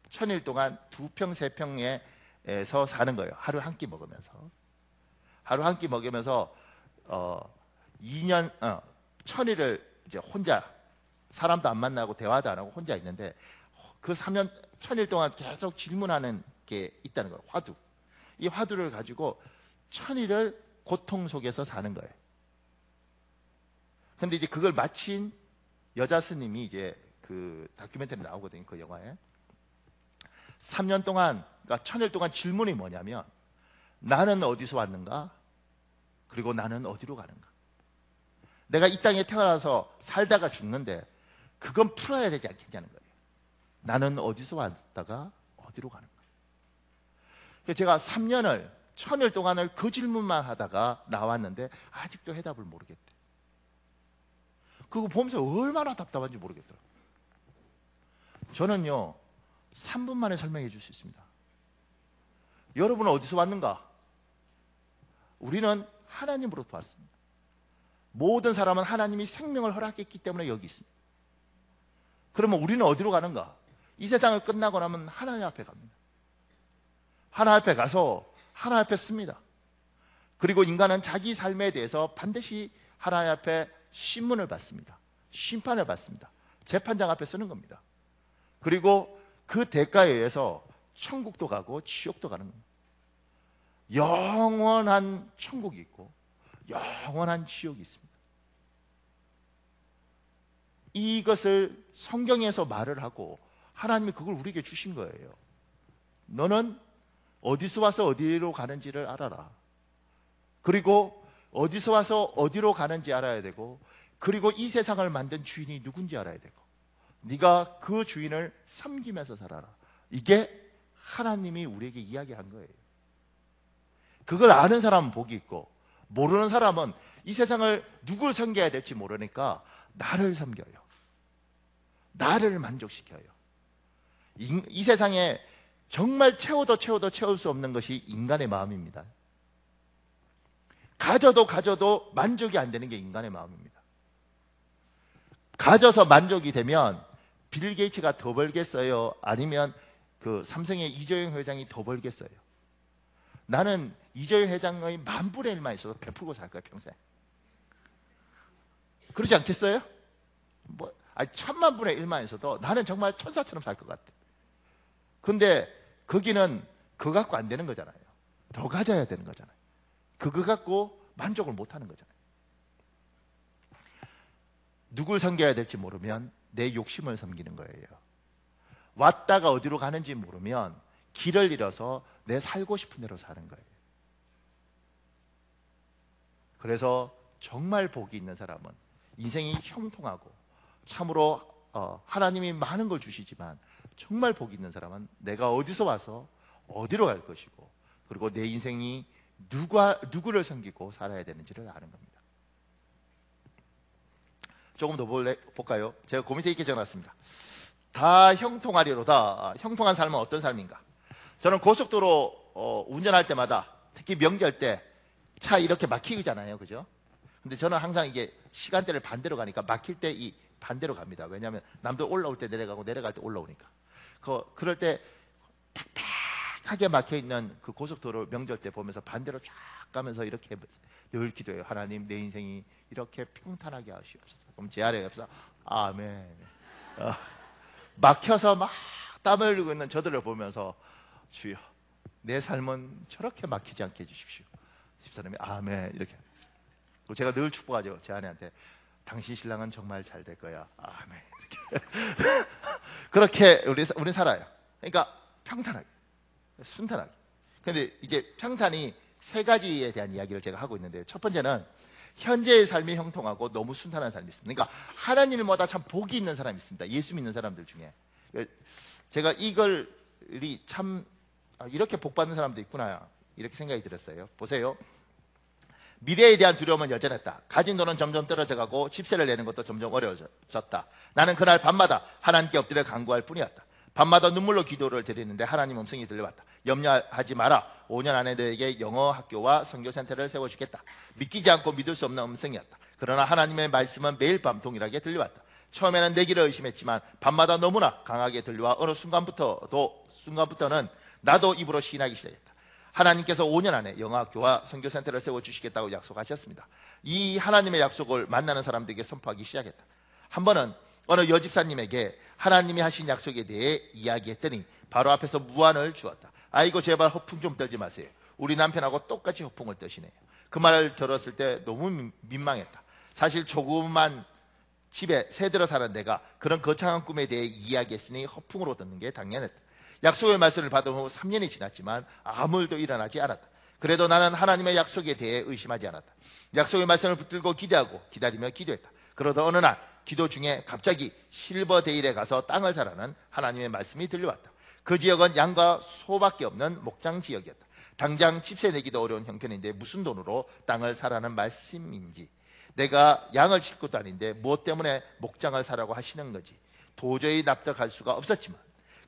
2평 3평에서 사는 거예요. 하루 한 끼 먹으면서 2년 1000일을 이제 혼자 사람도 안 만나고 대화도 안 하고 혼자 있는데 그 3년 1000일 동안 계속 질문하는 게 있다는 거예요. 화두. 이 화두를 가지고 1000일을 고통 속에서 사는 거예요. 근데 이제 그걸 마친 여자 스님이 이제 그 다큐멘터리 나오거든요. 그 영화에 3년 동안, 그러니까 1000일 동안 질문이 뭐냐면 나는 어디서 왔는가? 그리고 나는 어디로 가는가? 내가 이 땅에 태어나서 살다가 죽는데 그건 풀어야 되지 않겠냐는 거예요. 나는 어디서 왔다가 어디로 가는가? 그래서 제가 3년을 1000일 동안을 그 질문만 하다가 나왔는데 아직도 해답을 모르겠대. 그거 보면서 얼마나 답답한지 모르겠더라고요. 저는요 3분 만에 설명해 줄 수 있습니다. 여러분은 어디서 왔는가? 우리는 하나님으로부터 왔습니다. 모든 사람은 하나님이 생명을 허락했기 때문에 여기 있습니다. 그러면 우리는 어디로 가는가? 이 세상을 끝나고 나면 하나님 앞에 갑니다. 하나님 앞에 가서 하나님 앞에 씁니다. 그리고 인간은 자기 삶에 대해서 반드시 하나님 앞에 신문을 받습니다. 심판을 받습니다. 재판장 앞에 쓰는 겁니다. 그리고 그 대가에 의해서 천국도 가고 지옥도 가는 겁니다. 영원한 천국이 있고 영원한 지옥이 있습니다. 이것을 성경에서 말을 하고 하나님이 그걸 우리에게 주신 거예요. 너는 어디서 와서 어디로 가는지를 알아라. 그리고 어디서 와서 어디로 가는지 알아야 되고, 그리고 이 세상을 만든 주인이 누군지 알아야 되고, 네가 그 주인을 섬기면서 살아라. 이게 하나님이 우리에게 이야기한 거예요. 그걸 아는 사람은 복이 있고 모르는 사람은 이 세상을 누굴 섬겨야 될지 모르니까 나를 섬겨요. 나를 만족시켜요. 이 세상에 정말 채워도 채울 수 없는 것이 인간의 마음입니다. 가져도 만족이 안 되는 게 인간의 마음입니다. 가져서 만족이 되면 빌 게이츠가 더 벌겠어요? 아니면 그 삼성의 이재용 회장이 더 벌겠어요? 나는 이재용 회장의 10,000분의 1만 있어도 베풀고 살 거야, 평생. 그러지 않겠어요? 10,000,000분의 1만 있어도 나는 정말 천사처럼 살 것 같아. 근데 거기는 그거 갖고 안 되는 거잖아요. 더 가져야 되는 거잖아요. 그거 갖고 만족을 못 하는 거잖아요. 누굴 섬겨야 될지 모르면 내 욕심을 섬기는 거예요. 왔다가 어디로 가는지 모르면 길을 잃어서 내 살고 싶은 대로 사는 거예요. 그래서 정말 복이 있는 사람은 인생이 형통하고 참으로 하나님이 많은 걸 주시지만 정말 복이 있는 사람은 내가 어디서 와서 어디로 갈 것이고, 그리고 내 인생이 누구를 섬기고 살아야 되는지를 아는 겁니다. 조금 더 볼까요? 제가 고민해 있게 적어놨습니다. 다 형통하리로다. 형통한 삶은 어떤 삶인가? 저는 고속도로 운전할 때마다, 특히 명절 때 차 이렇게 막히잖아요, 그죠? 근데 저는 항상 이게 시간대를 반대로 가니까 막힐 때 이 반대로 갑니다. 왜냐하면 남들 올라올 때 내려가고 내려갈 때 올라오니까. 그럴 때 탁탁하게 막혀 있는 그 고속도로 명절 때 보면서 반대로 쫙 가면서 이렇게 늘 기도해요. 하나님, 내 인생이 이렇게 평탄하게 하시옵소서. 그럼 제 아래에 옆에서 아멘. 막혀서 막 땀을 흘리고 있는 저들을 보면서 주여, 내 삶은 저렇게 막히지 않게 해주십시오. 집사람이 아멘 이렇게. 그리고 제가 늘 축복하죠. 제 아내한테 당신 신랑은 정말 잘 될 거야. 아멘 이렇게. 그렇게 우리 살아요. 그러니까 평탄하게, 순탄하게. 근데 이제 평탄이 세 가지에 대한 이야기를 제가 하고 있는데요. 첫 번째는 현재의 삶이 형통하고 너무 순탄한 삶이 있습니다. 그러니까 하나님보다 참 복이 있는 사람이 있습니다. 예수 믿는 사람들 중에. 제가 이걸이 참 이렇게 복 받는 사람도 있구나 이렇게 생각이 들었어요. 보세요. 미래에 대한 두려움은 여전했다. 가진 돈은 점점 떨어져가고 집세를 내는 것도 점점 어려워졌다. 나는 그날 밤마다 하나님께 엎드려 간구할 뿐이었다. 밤마다 눈물로 기도를 드리는데 하나님 음성이 들려왔다. 염려하지 마라. 5년 안에 너에게 영어 학교와 선교센터를 세워주겠다. 믿기지 않고 믿을 수 없는 음성이었다. 그러나 하나님의 말씀은 매일 밤 동일하게 들려왔다. 처음에는 내 길을 의심했지만 밤마다 너무나 강하게 들려와 어느 순간부터는 나도 입으로 시인하기 시작했다. 하나님께서 5년 안에 영어학교와 선교센터를 세워주시겠다고 약속하셨습니다. 이 하나님의 약속을 만나는 사람들에게 선포하기 시작했다. 한 번은 어느 여집사님에게 하나님이 하신 약속에 대해 이야기했더니 바로 앞에서 무안을 주었다. 아이고 제발 허풍 좀 떨지 마세요. 우리 남편하고 똑같이 허풍을 떠시네요. 그 말을 들었을 때 너무 민망했다. 사실 조금만 집에 새들어 사는 내가 그런 거창한 꿈에 대해 이야기했으니 허풍으로 듣는 게 당연했다. 약속의 말씀을 받은 후 3년이 지났지만 아무 일도 일어나지 않았다. 그래도 나는 하나님의 약속에 대해 의심하지 않았다. 약속의 말씀을 붙들고 기대하고 기다리며 기도했다. 그러다 어느 날 기도 중에 갑자기 실버데일에 가서 땅을 사라는 하나님의 말씀이 들려왔다. 그 지역은 양과 소밖에 없는 목장 지역이었다. 당장 집세 내기도 어려운 형편인데 무슨 돈으로 땅을 사라는 말씀인지, 내가 양을 칠 것도 아닌데 무엇 때문에 목장을 사라고 하시는 거지 도저히 납득할 수가 없었지만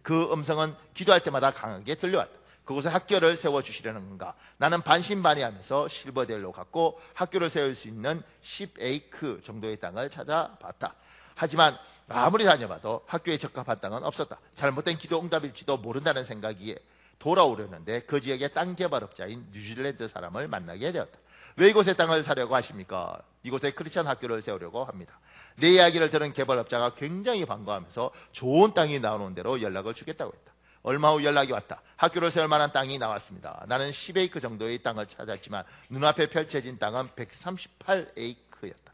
그 음성은 기도할 때마다 강하게 들려왔다. 그곳에 학교를 세워주시려는 건가? 나는 반신반의하면서 실버데일로 갔고 학교를 세울 수 있는 10에이크 정도의 땅을 찾아봤다. 하지만 아무리 다녀봐도 학교에 적합한 땅은 없었다. 잘못된 기도 응답일지도 모른다는 생각이 돌아오려는데 그 지역의 땅 개발업자인 뉴질랜드 사람을 만나게 되었다. 왜 이곳에 땅을 사려고 하십니까? 이곳에 크리스천 학교를 세우려고 합니다. 내 이야기를 들은 개발업자가 굉장히 반가워하면서 좋은 땅이 나오는 대로 연락을 주겠다고 했다. 얼마 후 연락이 왔다. 학교를 세울 만한 땅이 나왔습니다. 나는 10에이크 정도의 땅을 찾았지만 눈앞에 펼쳐진 땅은 138에이크였다.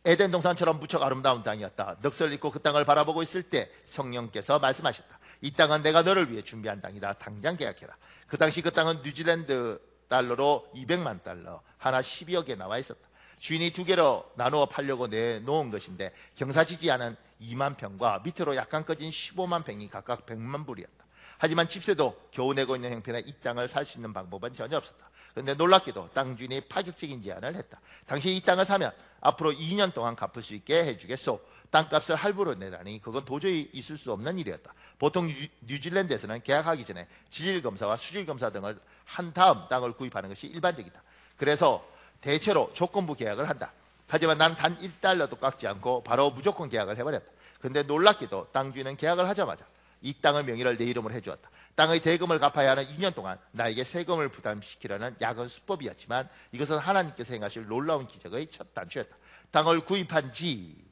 에덴 동산처럼 무척 아름다운 땅이었다. 넋을 잃고 그 땅을 바라보고 있을 때 성령께서 말씀하셨다. 이 땅은 내가 너를 위해 준비한 땅이다. 당장 계약해라. 그 당시 그 땅은 뉴질랜드 달러로 200만 달러, 하나 12억에 나와 있었다. 주인이 두 개로 나누어 팔려고 내놓은 것인데 경사지지 않은 2만 평과 밑으로 약간 꺼진 15만 평이 각각 100만 불이었다. 하지만 집세도 겨우 내고 있는 형편에 이 땅을 살 수 있는 방법은 전혀 없었다. 그런데 놀랍게도 땅 주인이 파격적인 제안을 했다. 당시 이 땅을 사면 앞으로 2년 동안 갚을 수 있게 해주겠소. 땅값을 할부로 내라니 그건 도저히 있을 수 없는 일이었다. 보통 뉴질랜드에서는 계약하기 전에 지질검사와 수질검사 등을 한 다음 땅을 구입하는 것이 일반적이다. 그래서 대체로 조건부 계약을 한다. 하지만 난 단 1달러도 깎지 않고 바로 무조건 계약을 해버렸다. 그런데 놀랍게도 땅 주인은 계약을 하자마자 이 땅의 명의를 내 이름으로 해주었다. 땅의 대금을 갚아야 하는 2년 동안 나에게 세금을 부담시키려는 야근 수법이었지만 이것은 하나님께서 행하실 놀라운 기적의 첫 단추였다. 땅을 구입한 지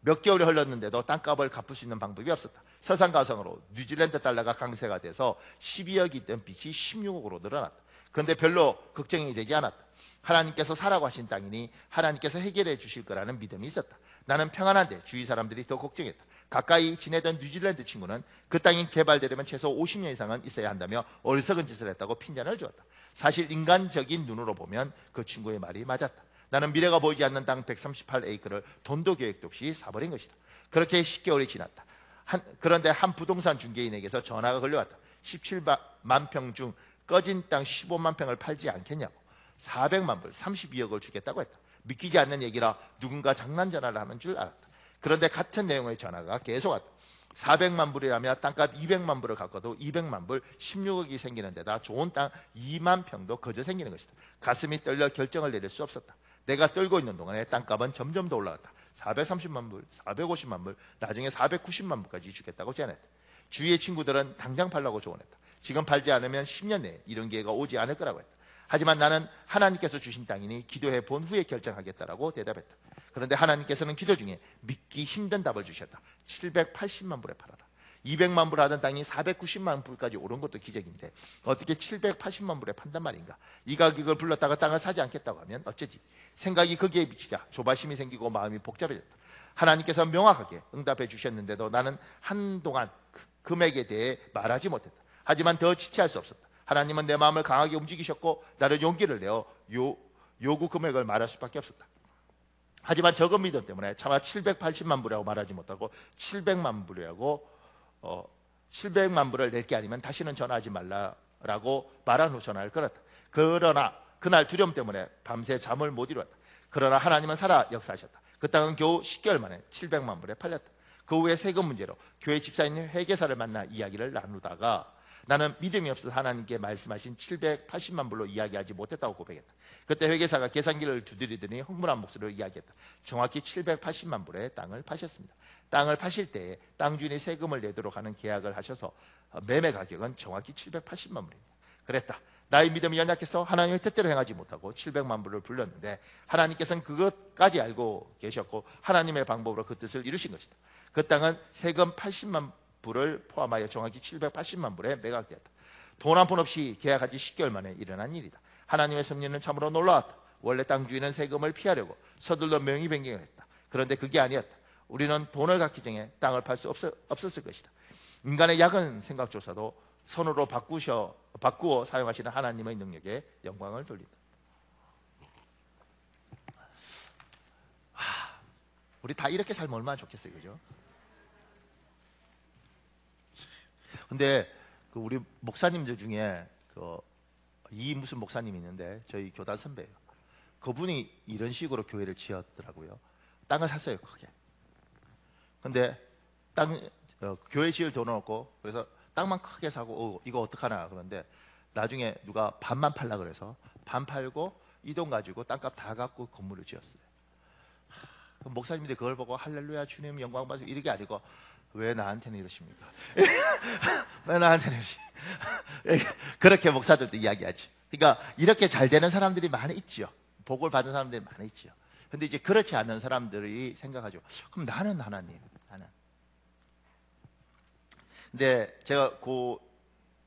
몇 개월이 흘렀는데도 땅값을 갚을 수 있는 방법이 없었다. 서상가성으로 뉴질랜드 달러가 강세가 돼서 12억이 있던 빚이 16억으로 늘어났다. 그런데 별로 걱정이 되지 않았다. 하나님께서 사라고 하신 땅이니 하나님께서 해결해 주실 거라는 믿음이 있었다. 나는 평안한데 주위 사람들이 더 걱정했다. 가까이 지내던 뉴질랜드 친구는 그 땅이 개발되려면 최소 50년 이상은 있어야 한다며 어리석은 짓을 했다고 핀잔을 주었다. 사실 인간적인 눈으로 보면 그 친구의 말이 맞았다. 나는 미래가 보이지 않는 땅 138에이크를 돈도 계획도 없이 사버린 것이다. 그렇게 10개월이 지났다. 그런데 한 부동산 중개인에게서 전화가 걸려왔다. 17만 평 중 꺼진 땅 15만 평을 팔지 않겠냐고. 400만 불, 32억을 주겠다고 했다. 믿기지 않는 얘기라 누군가 장난 전화를 하는 줄 알았다. 그런데 같은 내용의 전화가 계속 왔다. 400만 불이라면 땅값 200만 불을 갖고도 200만 불, 16억이 생기는 데다 좋은 땅 2만 평도 거저 생기는 것이다. 가슴이 떨려 결정을 내릴 수 없었다. 내가 떨고 있는 동안에 땅값은 점점 더 올라갔다. 430만 불, 450만 불, 나중에 490만 불까지 주겠다고 제안했다. 주위의 친구들은 당장 팔라고 조언했다. 지금 팔지 않으면 10년 내에 이런 기회가 오지 않을 거라고 했다. 하지만 나는 하나님께서 주신 땅이니 기도해 본 후에 결정하겠다라고 대답했다. 그런데 하나님께서는 기도 중에 믿기 힘든 답을 주셨다. 780만 불에 팔아라. 200만 불 하던 땅이 490만 불까지 오른 것도 기적인데 어떻게 780만 불에 판단 말인가? 이 가격을 불렀다가 땅을 사지 않겠다고 하면 어쩌지? 생각이 거기에 미치자 조바심이 생기고 마음이 복잡해졌다. 하나님께서 명확하게 응답해 주셨는데도 나는 한동안 금액에 대해 말하지 못했다. 하지만 더 지체할 수 없었다. 하나님은 내 마음을 강하게 움직이셨고 나를 용기를 내어 요구 금액을 말할 수밖에 없었다. 하지만 적은 믿음 때문에 차마 780만 불이라고 말하지 못하고 700만 불이라고 700만 불을 낼 게 아니면 다시는 전화하지 말라라고 말한 후 전화를 끊었다. 그러나 그날 두려움 때문에 밤새 잠을 못 이루었다. 그러나 하나님은 살아 역사하셨다. 그 땅은 겨우 10개월 만에 700만 불에 팔렸다. 그 후에 세금 문제로 교회 집사인 회계사를 만나 이야기를 나누다가 나는 믿음이 없어서 하나님께 말씀하신 780만 불로 이야기하지 못했다고 고백했다. 그때 회계사가 계산기를 두드리더니 흥분한 목소리로 이야기했다. 정확히 780만 불의 땅을 파셨습니다. 땅을 파실 때에 땅 주인이 세금을 내도록 하는 계약을 하셔서 매매 가격은 정확히 780만 불입니다. 그랬다. 나의 믿음이 연약해서 하나님의 뜻대로 행하지 못하고 700만 불을 불렀는데 하나님께서는 그것까지 알고 계셨고 하나님의 방법으로 그 뜻을 이루신 것이다. 그 땅은 세금 80만 불을 포함하여 정확히 780만 불에 매각되었다. 돈 한 푼 없이 계약한 지 10개월 만에 일어난 일이다. 하나님의 섭리는 참으로 놀라웠다. 원래 땅 주인은 세금을 피하려고 서둘러 명의 변경을 했다. 그런데 그게 아니었다. 우리는 돈을 갖기 전에 땅을 팔 수 없었을 것이다. 인간의 작은 생각조차도 손으로 바꾸어 사용하시는 하나님의 능력에 영광을 돌린다. 우리 다 이렇게 살면 얼마나 좋겠어요, 그죠? 근데 우리 목사님들 중에 이 무슨 목사님이 있는데 저희 교단 선배예요. 그분이 이런 식으로 교회를 지었더라고요. 땅을 샀어요, 크게. 근데 교회 지을 돈은 없고, 그래서 땅만 크게 사고 이거 어떡하나 그런데 나중에 누가 반만 팔라 그래서 반 팔고 이 돈 가지고 땅값 다 갖고 건물을 지었어요. 목사님들이 그걸 보고 할렐루야 주님 영광 받으시고 이게 아니고 왜 나한테는 이러십니까? 왜 나한테는 이러십니까? 그렇게 목사들도 이야기하지. 그러니까 이렇게 잘 되는 사람들이 많이 있죠. 복을 받은 사람들이 많이 있죠. 근데 이제 그렇지 않은 사람들이 생각하죠. 그럼 나는 하나님, 나는. 근데 제가 그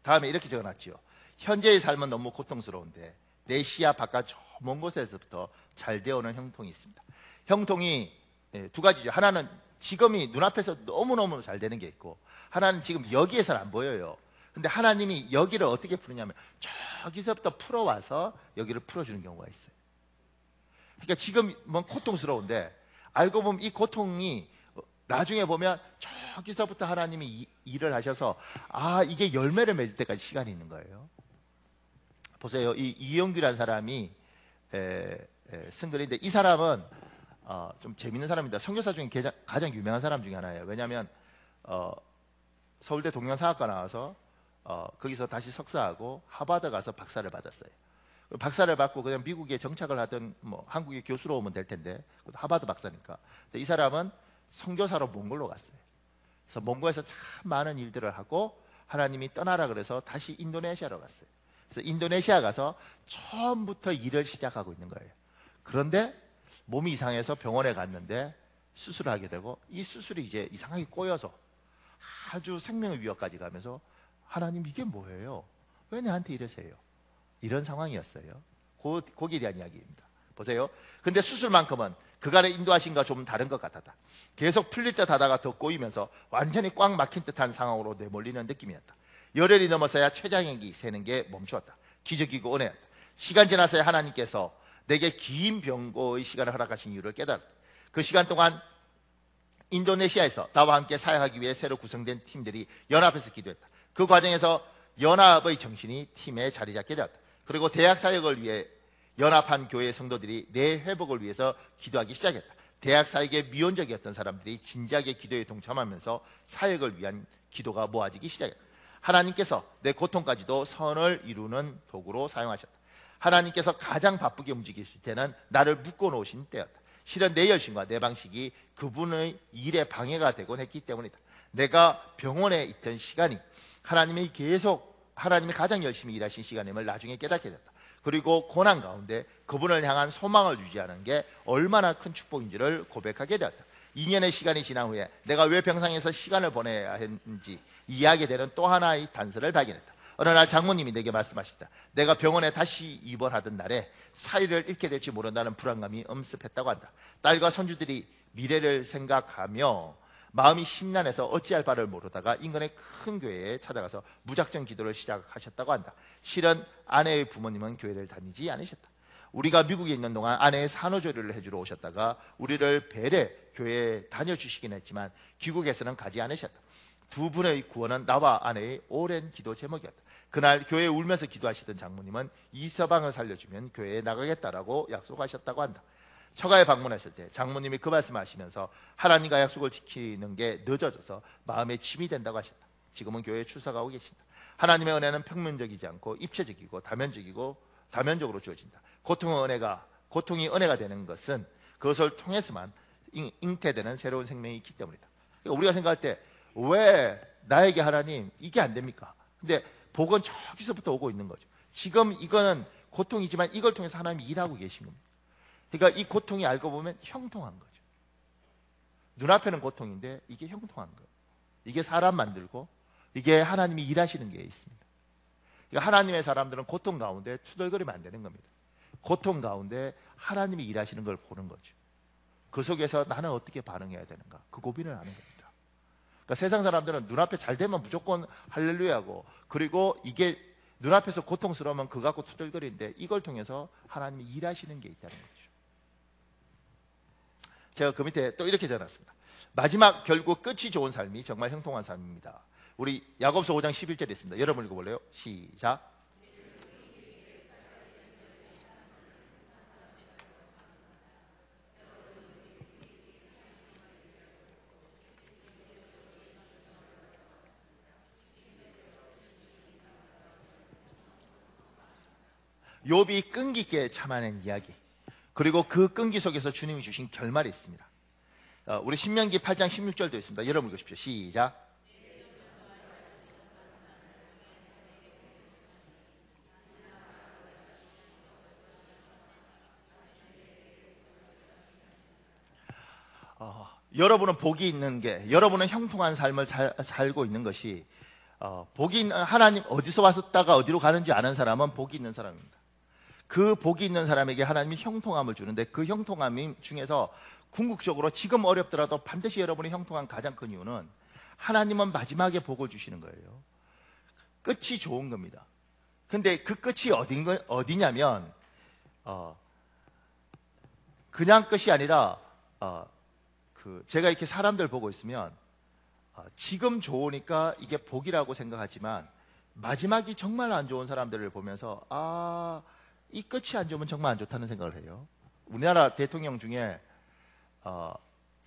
다음에 이렇게 적어놨죠. 현재의 삶은 너무 고통스러운데 내 시야 바깥 저 먼 곳에서부터 잘 되어오는 형통이 있습니다. 형통이 두 가지죠. 하나는 지금이 눈앞에서 너무너무 잘 되는 게 있고, 하나는 지금 여기에서는 안 보여요. 근데 하나님이 여기를 어떻게 푸느냐면 저기서부터 풀어와서 여기를 풀어주는 경우가 있어요. 그러니까 지금 뭐 고통스러운데 알고 보면 이 고통이 나중에 보면 저기서부터 하나님이 일을 하셔서 이게 열매를 맺을 때까지 시간이 있는 거예요. 보세요. 이 이영규라는 사람이 쓴 글인데, 이 사람은 좀 재밌는 사람입니다. 선교사 중에 가장 유명한 사람 중에 하나예요. 왜냐하면 서울대 동양사학과 나와서 거기서 다시 석사하고 하버드 가서 박사를 받았어요. 박사를 받고 그냥 미국에 정착을 하든 뭐 한국에 교수로 오면 될 텐데, 하버드 박사니까. 근데 이 사람은 선교사로 몽골로 갔어요. 그래서 몽골에서 참 많은 일들을 하고 하나님이 떠나라 그래서 다시 인도네시아로 갔어요. 그래서 인도네시아 가서 처음부터 일을 시작하고 있는 거예요. 그런데 몸이 이상해서 병원에 갔는데 수술을 하게 되고, 이 수술이 이제 이상하게 꼬여서 아주 생명의 위협까지 가면서 하나님 이게 뭐예요? 왜 나한테 이러세요? 이런 상황이었어요. 거기에 대한 이야기입니다. 보세요. 근데 수술만큼은 그간의 인도하신과 좀 다른 것 같았다. 계속 풀릴 듯 하다가 더 꼬이면서 완전히 꽉 막힌 듯한 상황으로 내몰리는 느낌이었다. 열흘이 넘어서야 췌장액이 새는 게 멈추었다. 기적이고 은혜였다. 시간 지나서야 하나님께서 내게 긴 병고의 시간을 허락하신 이유를 깨달았다. 그 시간 동안 인도네시아에서 나와 함께 사역하기 위해 새로 구성된 팀들이 연합해서 기도했다. 그 과정에서 연합의 정신이 팀에 자리 잡게 되었다. 그리고 대학 사역을 위해 연합한 교회 성도들이 내 회복을 위해서 기도하기 시작했다. 대학 사역에 미온적이었던 사람들이 진지하게 기도에 동참하면서 사역을 위한 기도가 모아지기 시작했다. 하나님께서 내 고통까지도 선을 이루는 도구로 사용하셨다. 하나님께서 가장 바쁘게 움직이실 때는 나를 묶어놓으신 때였다. 실은 내 열심과 내 방식이 그분의 일에 방해가 되곤 했기 때문이다. 내가 병원에 있던 시간이 하나님이 가장 열심히 일하신 시간임을 나중에 깨닫게 됐다. 그리고 고난 가운데 그분을 향한 소망을 유지하는 게 얼마나 큰 축복인지를 고백하게 되었다. 2년의 시간이 지난 후에 내가 왜 병상에서 시간을 보내야 했는지 이해하게 되는 또 하나의 단서를 발견했다. 어느 날 장모님이 내게 말씀하셨다. 내가 병원에 다시 입원하던 날에 사위를 잃게 될지 모른다는 불안감이 엄습했다고 한다. 딸과 손주들이 미래를 생각하며 마음이 심란해서 어찌할 바를 모르다가 인근의 큰 교회에 찾아가서 무작정 기도를 시작하셨다고 한다. 실은 아내의 부모님은 교회를 다니지 않으셨다. 우리가 미국에 있는 동안 아내의 산후조리를 해주러 오셨다가 우리를 벨에 교회에 다녀주시긴 했지만 귀국에서는 가지 않으셨다. 두 분의 구원은 나와 아내의 오랜 기도 제목이었다. 그날 교회에 울면서 기도하시던 장모님은 이 서방을 살려주면 교회에 나가겠다라고 약속하셨다고 한다. 처가에 방문했을 때 장모님이 그 말씀하시면서 하나님과 약속을 지키는 게 늦어져서 마음에 짐이 된다고 하셨다. 지금은 교회에 출석하고 계신다. 하나님의 은혜는 평면적이지 않고 입체적이고 다면적으로 주어진다. 고통이 은혜가 되는 것은 그것을 통해서만 잉태되는 새로운 생명이 있기 때문이다. 그러니까 우리가 생각할 때 왜 나에게 하나님 이게 안 됩니까? 근데 복은 저기서부터 오고 있는 거죠. 지금 이거는 고통이지만 이걸 통해서 하나님이 일하고 계신 겁니다. 그러니까 이 고통이 알고 보면 형통한 거죠. 눈앞에는 고통인데 이게 형통한 거예요. 이게 사람 만들고 이게 하나님이 일하시는 게 있습니다. 그러니까 하나님의 사람들은 고통 가운데 투덜거리면 안 되는 겁니다. 고통 가운데 하나님이 일하시는 걸 보는 거죠. 그 속에서 나는 어떻게 반응해야 되는가, 그 고민을 하는 겁니다. 그러니까 세상 사람들은 눈앞에 잘 되면 무조건 할렐루야고, 그리고 이게 눈앞에서 고통스러우면 그거 갖고 투덜거리는데, 이걸 통해서 하나님이 일하시는 게 있다는 거죠. 제가 그 밑에 또 이렇게 적어놨습니다. 마지막 결국 끝이 좋은 삶이 정말 형통한 삶입니다. 우리 야고보서 5장 11절에 있습니다. 여러분 읽어볼래요? 시작. 욥이 끈기 있게 참아낸 이야기, 그리고 그 끈기 속에서 주님이 주신 결말이 있습니다. 우리 신명기 8장 16절도 있습니다. 여러분 읽으십시오. 시작. 여러분은 복이 있는 게, 여러분은 형통한 삶을 살고 있는 것이, 복이 있는, 하나님 어디서 왔다가 어디로 가는지 아는 사람은 복이 있는 사람입니다. 그 복이 있는 사람에게 하나님이 형통함을 주는데, 그 형통함 중에서 궁극적으로 지금 어렵더라도 반드시 여러분이 형통한 가장 큰 이유는, 하나님은 마지막에 복을 주시는 거예요. 끝이 좋은 겁니다. 근데 그 끝이 어디냐면 그냥 끝이 아니라 제가 이렇게 사람들 보고 있으면 지금 좋으니까 이게 복이라고 생각하지만, 마지막이 정말 안 좋은 사람들을 보면서 이 끝이 안 좋으면 정말 안 좋다는 생각을 해요. 우리나라 대통령 중에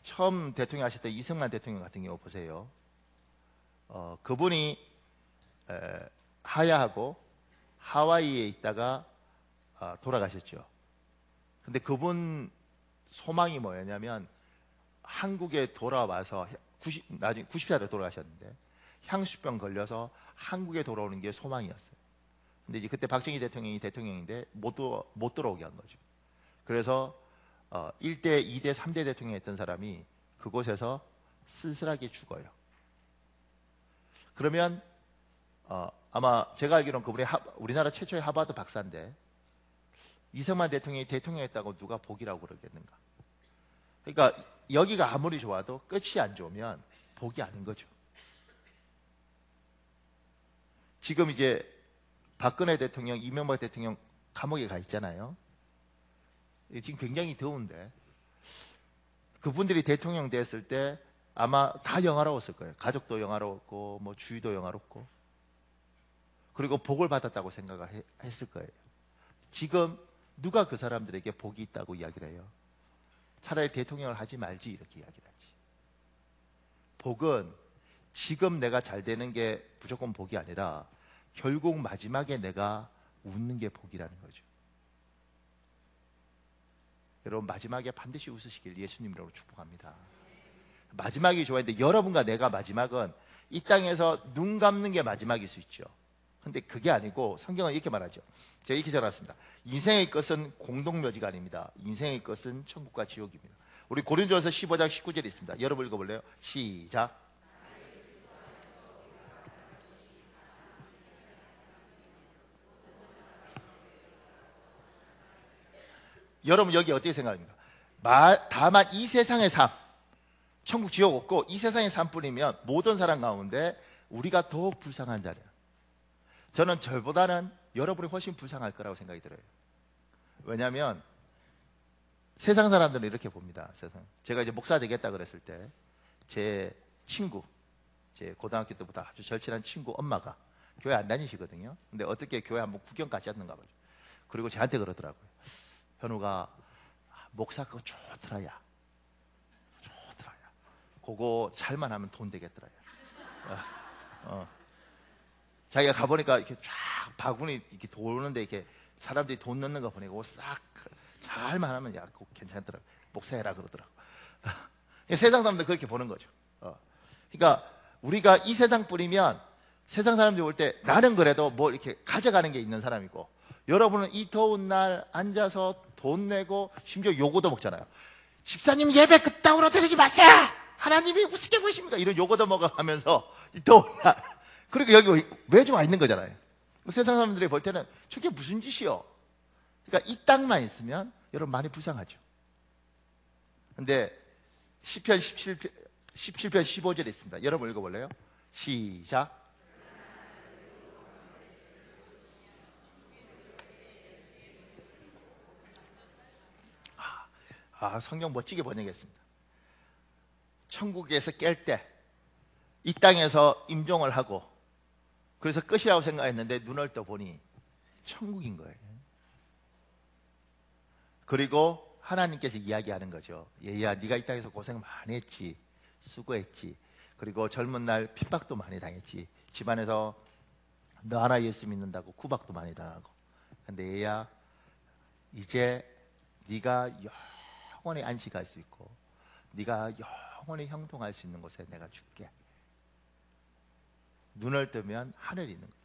처음 대통령 하셨던 이승만 대통령 같은 경우 보세요. 그분이 하야하고 하와이에 있다가 돌아가셨죠. 근데 그분 소망이 뭐였냐면, 한국에 돌아와서 나중에 90살에 돌아가셨는데 향수병 걸려서 한국에 돌아오는 게 소망이었어요. 근데 이제 그때 박정희 대통령이 대통령인데 못 돌아오게 한 거죠. 그래서 1대, 2대, 3대 대통령 했던 사람이 그곳에서 쓸쓸하게 죽어요. 그러면 아마 제가 알기로는 그분이 우리나라 최초의 하버드 박사인데, 이승만 대통령이 대통령했다고 누가 복이라고 그러겠는가. 그러니까 여기가 아무리 좋아도 끝이 안 좋으면 복이 아닌 거죠. 지금 이제 박근혜 대통령, 이명박 대통령 감옥에 가 있잖아요. 지금 굉장히 더운데, 그분들이 대통령 됐을 때 아마 다 영화로웠을 거예요. 가족도 영화로웠고, 뭐 주위도 영화롭고, 그리고 복을 받았다고 생각을 했을 거예요. 지금 누가 그 사람들에게 복이 있다고 이야기를 해요? 차라리 대통령을 하지 말지, 이렇게 이야기를 하지. 복은 지금 내가 잘 되는 게 무조건 복이 아니라, 결국 마지막에 내가 웃는 게 복이라는 거죠. 여러분, 마지막에 반드시 웃으시길 예수님으로 축복합니다. 마지막이 좋아야 되는데, 여러분과 내가 마지막은 이 땅에서 눈 감는 게 마지막일 수 있죠. 근데 그게 아니고, 성경은 이렇게 말하죠. 제가 이렇게 적어놨습니다. 인생의 것은 공동묘지가 아닙니다. 인생의 것은 천국과 지옥입니다. 우리 고린도전서 15장 19절이 있습니다. 여러분 읽어볼래요? 시작. 여러분 여기 어떻게 생각합니까? 다만 이 세상의 삶, 천국 지옥 없고 이 세상의 삶뿐이면 모든 사람 가운데 우리가 더욱 불쌍한 자리야. 저는 저보다는 여러분이 훨씬 불쌍할 거라고 생각이 들어요. 왜냐하면 세상 사람들은 이렇게 봅니다. 제가 이제 목사 되겠다 그랬을 때 제 친구, 제 고등학교 때부터 아주 절친한 친구 엄마가 교회 안 다니시거든요. 근데 어떻게 교회 한번 구경까지 했는가 봐요. 그리고 저한테 그러더라고요. 현우가 목사 그거 좋더라야. 그거 잘만 하면 돈 되겠더라야. 자기가 가보니까 이렇게 쫙 바구니 이렇게 도는데 이렇게 사람들이 돈 넣는 거 보내고 싹 잘만 하면 야, 그거 괜찮더라고. 목사해라 그러더라고. 세상 사람들 그렇게 보는 거죠. 그러니까 우리가 이 세상 뿌리면 세상 사람들이 볼 때 나는 그래도 뭐 이렇게 가져가는 게 있는 사람이고, 여러분은 이 더운 날 앉아서 돈 내고 심지어 요거도 먹잖아요. 집사님 예배 그따구로 드리지 마세요. 하나님이 우습게 보십니까? 이런 요거도 먹어가면서 이 더운 날. 그리고 여기 매주 와 있는 거잖아요. 세상 사람들이 볼 때는 저게 무슨 짓이요? 그러니까 이 땅만 있으면 여러분 많이 불쌍하죠. 근데 시편 17편 15절에 있습니다. 여러분 읽어볼래요? 시작. 성경 멋지게 번역했습니다. 천국에서 깰 때 이 땅에서 임종을 하고 그래서 끝이라고 생각했는데 눈을 떠보니 천국인 거예요. 그리고 하나님께서 이야기하는 거죠. 얘야, 네가 이 땅에서 고생 많이 했지, 수고했지, 그리고 젊은 날 핍박도 많이 당했지, 집안에서 너 하나 예수 믿는다고 구박도 많이 당하고, 근데 얘야, 이제 네가 영원히 안식할 수 있고 네가 영원히 형통할 수 있는 곳에 내가 줄게. 눈을 뜨면 하늘이 있는 거예요.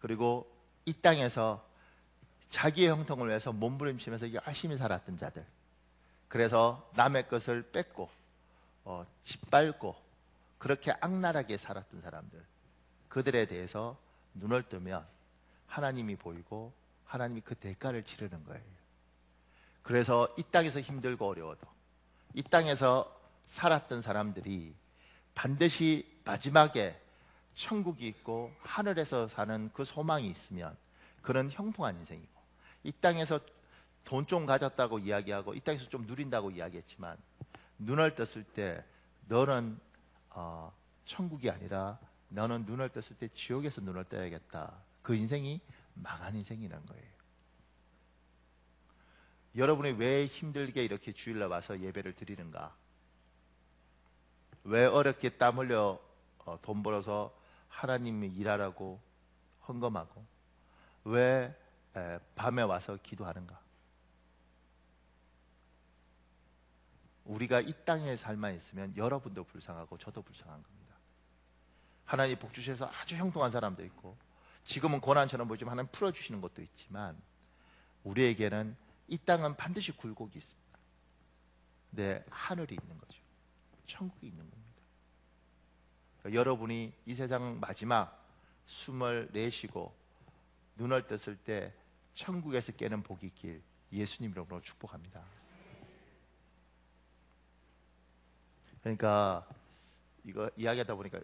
그리고 이 땅에서 자기의 형통을 위해서 몸부림치면서 열심히 살았던 자들, 그래서 남의 것을 뺏고 짓밟고 그렇게 악랄하게 살았던 사람들, 그들에 대해서 눈을 뜨면 하나님이 보이고 하나님이 그 대가를 치르는 거예요. 그래서 이 땅에서 힘들고 어려워도 이 땅에서 살았던 사람들이 반드시 마지막에 천국이 있고 하늘에서 사는 그 소망이 있으면 그런 형통한 인생이고, 이 땅에서 돈 좀 가졌다고 이야기하고 이 땅에서 좀 누린다고 이야기했지만 눈을 떴을 때 너는 천국이 아니라 너는 눈을 떴을 때 지옥에서 눈을 떠야겠다. 그 인생이 망한 인생이라는 거예요. 여러분이 왜 힘들게 이렇게 주일날 와서 예배를 드리는가? 왜 어렵게 땀 흘려 돈 벌어서 하나님이 일하라고 헌금하고 왜 밤에 와서 기도하는가? 우리가 이 땅에 살만 있으면 여러분도 불쌍하고 저도 불쌍한 겁니다. 하나님 복 주셔서 아주 형통한 사람도 있고 지금은 고난처럼 보이지만 하나님 풀어주시는 것도 있지만 우리에게는 이 땅은 반드시 굴곡이 있습니다. 근데 하늘이 있는 거죠. 천국이 있는 겁니다. 그러니까 여러분이 이 세상 마지막 숨을 내쉬고 눈을 떴을 때 천국에서 깨는 복이 있길 예수님 이름으로 축복합니다. 그러니까 이거 이야기하다 보니까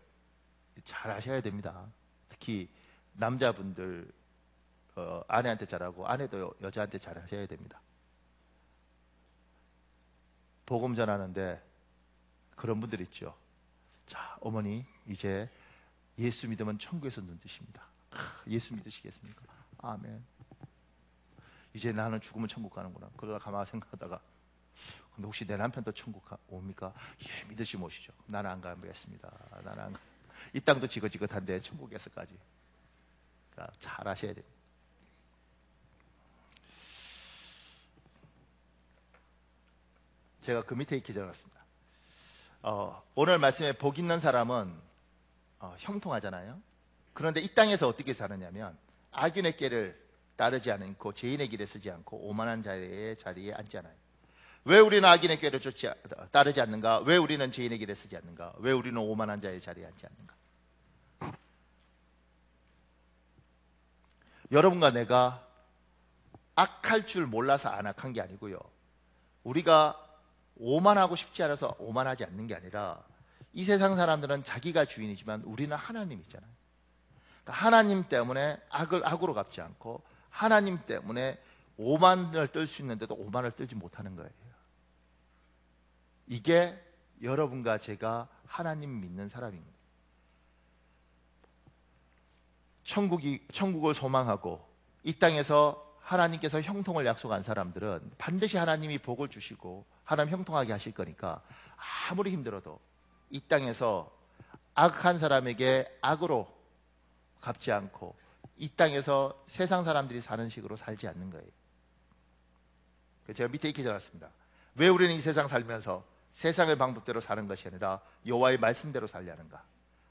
잘 하셔야 됩니다. 특히 남자분들 아내한테 잘하고 아내도 여자한테 잘 하셔야 됩니다. 복음 전하는데 그런 분들 있죠. 자, 어머니 이제 예수 믿으면 천국에서 눈 뜨십니다. 예수 믿으시겠습니까? 아멘. 이제 나는 죽으면 천국 가는구나. 그러다 가만히 생각하다가 근데 혹시 내 남편도 천국 옵니까? 예, 믿으시면 오시죠. 나는 안 가겠습니다. 나는 안 가. 이 땅도 지긋지긋한데 천국에서까지. 그러니까 잘 하셔야 됩니다. 제가 그 밑에 이렇게 적어놨습니다. 오늘 말씀에 복 있는 사람은 형통하잖아요. 그런데 이 땅에서 어떻게 사느냐면 악인의 길을 따르지 않고 죄인의 길에 서지 않고 오만한 자리에 앉지 않아요. 왜 우리는 악인의 길을 따르지 않는가? 왜 우리는 죄인의 길에 서지 않는가? 왜 우리는 오만한 자의 자리에 앉지 않는가? 여러분과 내가 악할 줄 몰라서 안 악한 게 아니고요. 우리가 오만하고 싶지 않아서 오만하지 않는 게 아니라 이 세상 사람들은 자기가 주인이지만 우리는 하나님이잖아요. 그러니까 하나님 때문에 악을 악으로 갚지 않고 하나님 때문에 오만을 떨 수 있는데도 오만을 떨지 못하는 거예요. 이게 여러분과 제가 하나님 믿는 사람입니다. 천국을 소망하고 이 땅에서 하나님께서 형통을 약속한 사람들은 반드시 하나님이 복을 주시고 하나님 형통하게 하실 거니까 아무리 힘들어도 이 땅에서 악한 사람에게 악으로 갚지 않고 이 땅에서 세상 사람들이 사는 식으로 살지 않는 거예요. 제가 밑에 이렇게 적었습니다. 왜 우리는 이 세상 살면서 세상의 방법대로 사는 것이 아니라 여호와의 말씀대로 살려 하는가?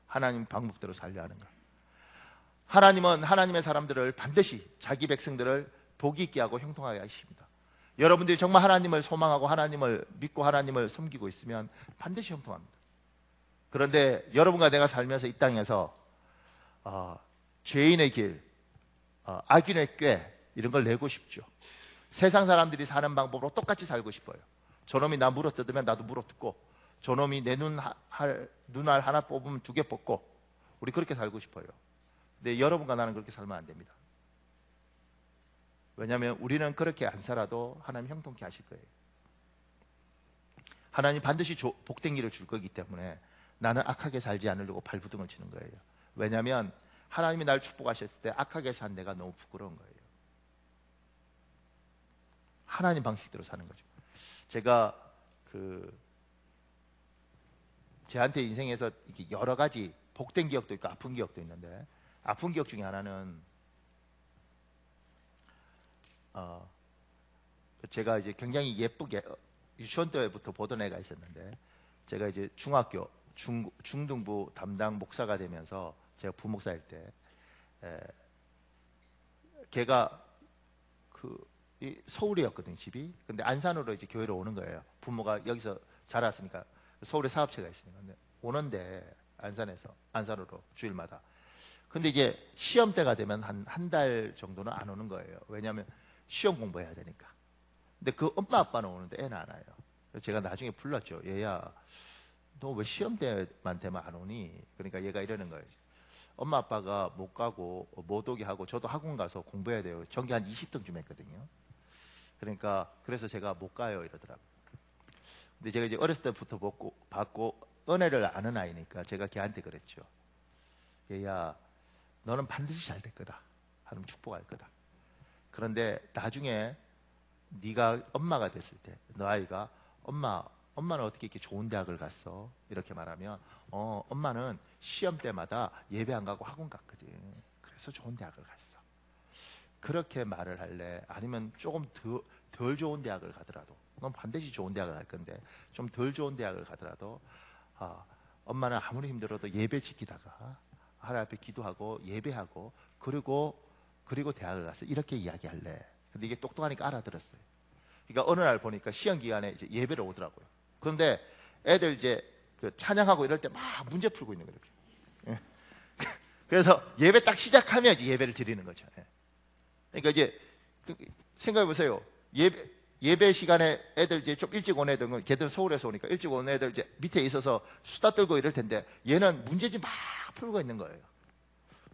하나님 방법대로 살려 하는가? 하나님은 하나님의 사람들을 반드시 자기 백성들을 복이 있게 하고 형통하게 하십니다. 여러분들이 정말 하나님을 소망하고 하나님을 믿고 하나님을 섬기고 있으면 반드시 형통합니다. 그런데 여러분과 내가 살면서 이 땅에서 죄인의 길, 악인의 꾀 이런 걸 내고 싶죠. 세상 사람들이 사는 방법으로 똑같이 살고 싶어요. 저놈이 나 물어뜯으면 나도 물어뜯고, 저놈이 내 눈알 하나 뽑으면 2개 뽑고, 우리 그렇게 살고 싶어요. 근데 여러분과 나는 그렇게 살면 안 됩니다. 왜냐하면 우리는 그렇게 안 살아도 하나님 형통케 하실 거예요. 하나님 반드시 복댕기를 줄 거기 때문에 나는 악하게 살지 않으려고 발부둥을 치는 거예요. 왜냐하면 하나님이 날 축복하셨을 때 악하게 산 내가 너무 부끄러운 거예요. 하나님 방식대로 사는 거죠. 제가 제한테 인생에서 이렇게 여러 가지 복된 기억도 있고 아픈 기억도 있는데, 아픈 기억 중에 하나는 제가 이제 굉장히 예쁘게 유치원 때부터 보던 애가 있었는데, 제가 이제 중학교 중등부 담당 목사가 되면서 제가 부목사일 때 걔가 서울이었거든요, 집이. 근데 안산으로 이제 교회로 오는 거예요. 부모가 여기서 자랐으니까, 서울에 사업체가 있으니까. 근데 오는데 안산으로 주일마다. 근데 이제 시험 때가 되면 한 달 정도는 안 오는 거예요. 왜냐하면 시험 공부해야 되니까. 근데 그 엄마 아빠는 오는데 애는 안 와요. 그래서 제가 나중에 불렀죠. 얘야, 너 왜 시험 때만 되면 안 오니? 그러니까 얘가 이러는 거예요. 엄마 아빠가 못 가고 못 오게 하고, 저도 학원 가서 공부해야 돼요. 전교 한 20등쯤 했거든요. 그러니까 그래서 제가 못 가요 이러더라고요. 근데 제가 이제 어렸을 때부터 받고 은혜를 아는 아이니까 제가 걔한테 그랬죠. 얘야, 너는 반드시 잘 될 거다. 하나님 축복할 거다. 그런데 나중에 네가 엄마가 됐을 때 너 아이가 엄마는 어떻게 이렇게 좋은 대학을 갔어? 이렇게 말하면 엄마는 시험 때마다 예배 안 가고 학원 갔거든. 그래서 좋은 대학을 갔어. 그렇게 말을 할래? 아니면 조금 덜 좋은 대학을 가더라도, 넌 반드시 좋은 대학을 갈 건데 좀 덜 좋은 대학을 가더라도 엄마는 아무리 힘들어도 예배 지키다가 하나님 앞에 기도하고 예배하고 그리고 대학을 갔어. 이렇게 이야기할래? 근데 이게 똑똑하니까 알아들었어요. 그러니까 어느 날 보니까 시험 기간에 이제 예배를 오더라고요. 그런데 애들 이제 찬양하고 이럴 때 막 문제 풀고 있는 거예요. 예. 그래서 예배 딱 시작하면 이제 예배를 드리는 거죠. 예. 그러니까 이제 생각해 보세요. 예배 시간에 애들 이제 좀 일찍 온 애들은, 걔들은 서울에서 오니까 일찍 온 애들 이제 밑에 있어서 수다 떨고 이럴 텐데, 얘는 문제집 막 풀고 있는 거예요.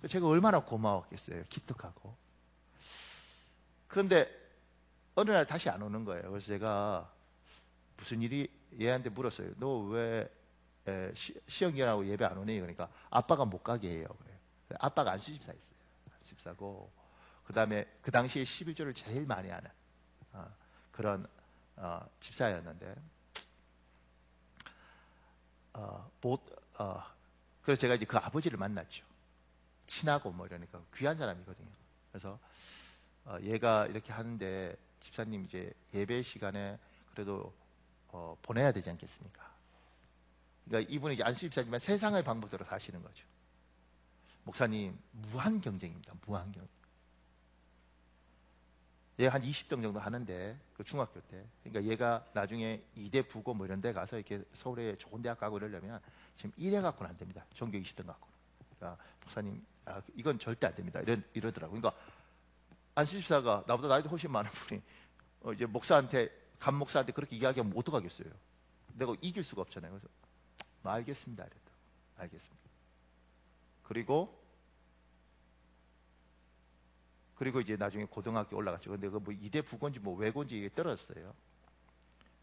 제가 얼마나 고마웠겠어요. 기특하고. 그런데 어느 날 다시 안 오는 거예요. 그래서 제가 무슨 일이 얘한테 물었어요. 너 왜 시험 기간하고 예배 안 오니? 그러니까 아빠가 못 가게 해요. 그래요. 아빠가 안수집사였어요. 안수집사고, 그다음에 그 당시에 11조를 제일 많이 하는 그런 집사였는데, 그래서 제가 이제 그 아버지를 만났죠. 친하고 뭐 이러니까 귀한 사람이거든요. 그래서 얘가 이렇게 하는데, 집사님 이제 예배 시간에 그래도 보내야 되지 않겠습니까? 그러니까 이분이 이제 안수집사지만 세상의 방법대로 사시는 거죠. 목사님, 무한 경쟁입니다. 무한 경쟁. 얘가 한 20등 정도 하는데, 그 중학교 때. 그러니까 얘가 나중에 이대 부고 뭐 이런 데 가서 이렇게 서울에 좋은 대학 가고 이러려면 지금 1회 갖고는 안 됩니다. 전교 20등 갖고는. 그러니까 목사님, 이건 절대 안 됩니다. 이러더라고요. 그러니까 안수집사가 나보다 나이도 훨씬 많은 분이 이제 간 목사한테 그렇게 이야기하면 어떡하겠어요? 내가 이길 수가 없잖아요. 그래서 알겠습니다. 이랬다. 알겠습니다. 그리고 이제 나중에 고등학교 올라갔죠. 근데 그 뭐 이대 부건지 뭐 외고인지 떨어졌어요.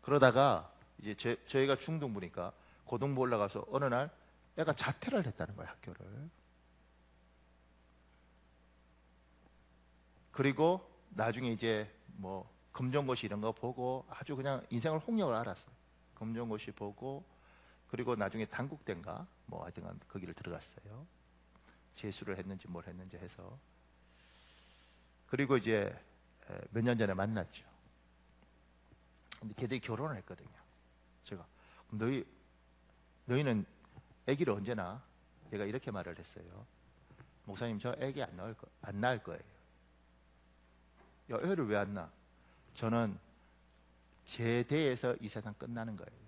그러다가 이제 저희가 중등부니까 고등부 올라가서 어느 날 애가 자퇴를 했다는 거예요, 학교를. 그리고 나중에 이제 뭐 검정고시 이런 거 보고 아주 그냥 인생을 홍역을 알았어요. 검정고시 보고, 그리고 나중에 단국대인가 뭐 하여튼 거기를 들어갔어요. 재수를 했는지 뭘 했는지 해서. 그리고 이제 몇 년 전에 만났죠. 근데 걔들이 결혼을 했거든요. 제가 너희는 아기를 언제 낳아? 제가 이렇게 말을 했어요. 목사님, 저 아기 안 낳을 거예요. 야, 애를 왜 안 낳아? 저는 제 대에서 이 세상 끝나는 거예요.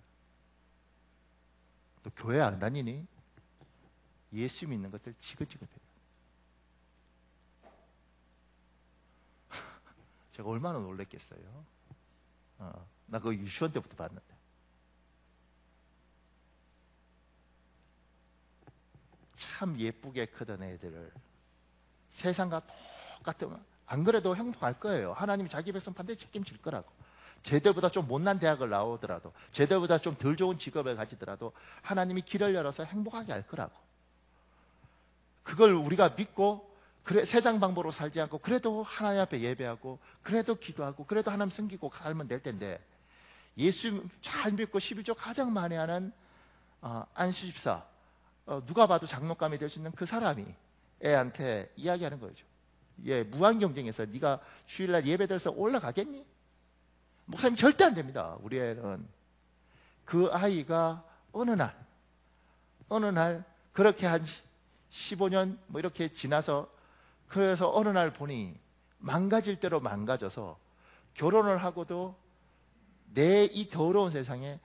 너 교회 안 다니니? 예수 믿는 것들 지긋지긋해요. 제가 얼마나 놀랬겠어요. 나 그거 유치원 때부터 봤는데. 참 예쁘게 크던 애들을 세상과 똑같으면 안 그래도 행복할 거예요. 하나님이 자기 백성 반드시 책임질 거라고. 쟤들보다 좀 못난 대학을 나오더라도, 쟤들보다 좀 덜 좋은 직업을 가지더라도 하나님이 길을 열어서 행복하게 할 거라고. 그걸 우리가 믿고 그래, 세상 방법으로 살지 않고 그래도 하나님 앞에 예배하고 그래도 기도하고 그래도 하나님 섬기고 살면 될 텐데, 예수 잘 믿고 11조 가장 많이 하는 안수집사, 누가 봐도 장로감이 될 수 있는 그 사람이 애한테 이야기하는 거죠. 얘 무한 경쟁에서 네가 주일날 예배드려서 올라가겠니? 목사님 절대 안 됩니다. 우리 애는. 그 아이가 어느 날 그렇게 한 15년 뭐 이렇게 지나서, 그래서 어느 날 보니 망가질 대로 망가져서 결혼을 하고도 내 이 더러운 세상에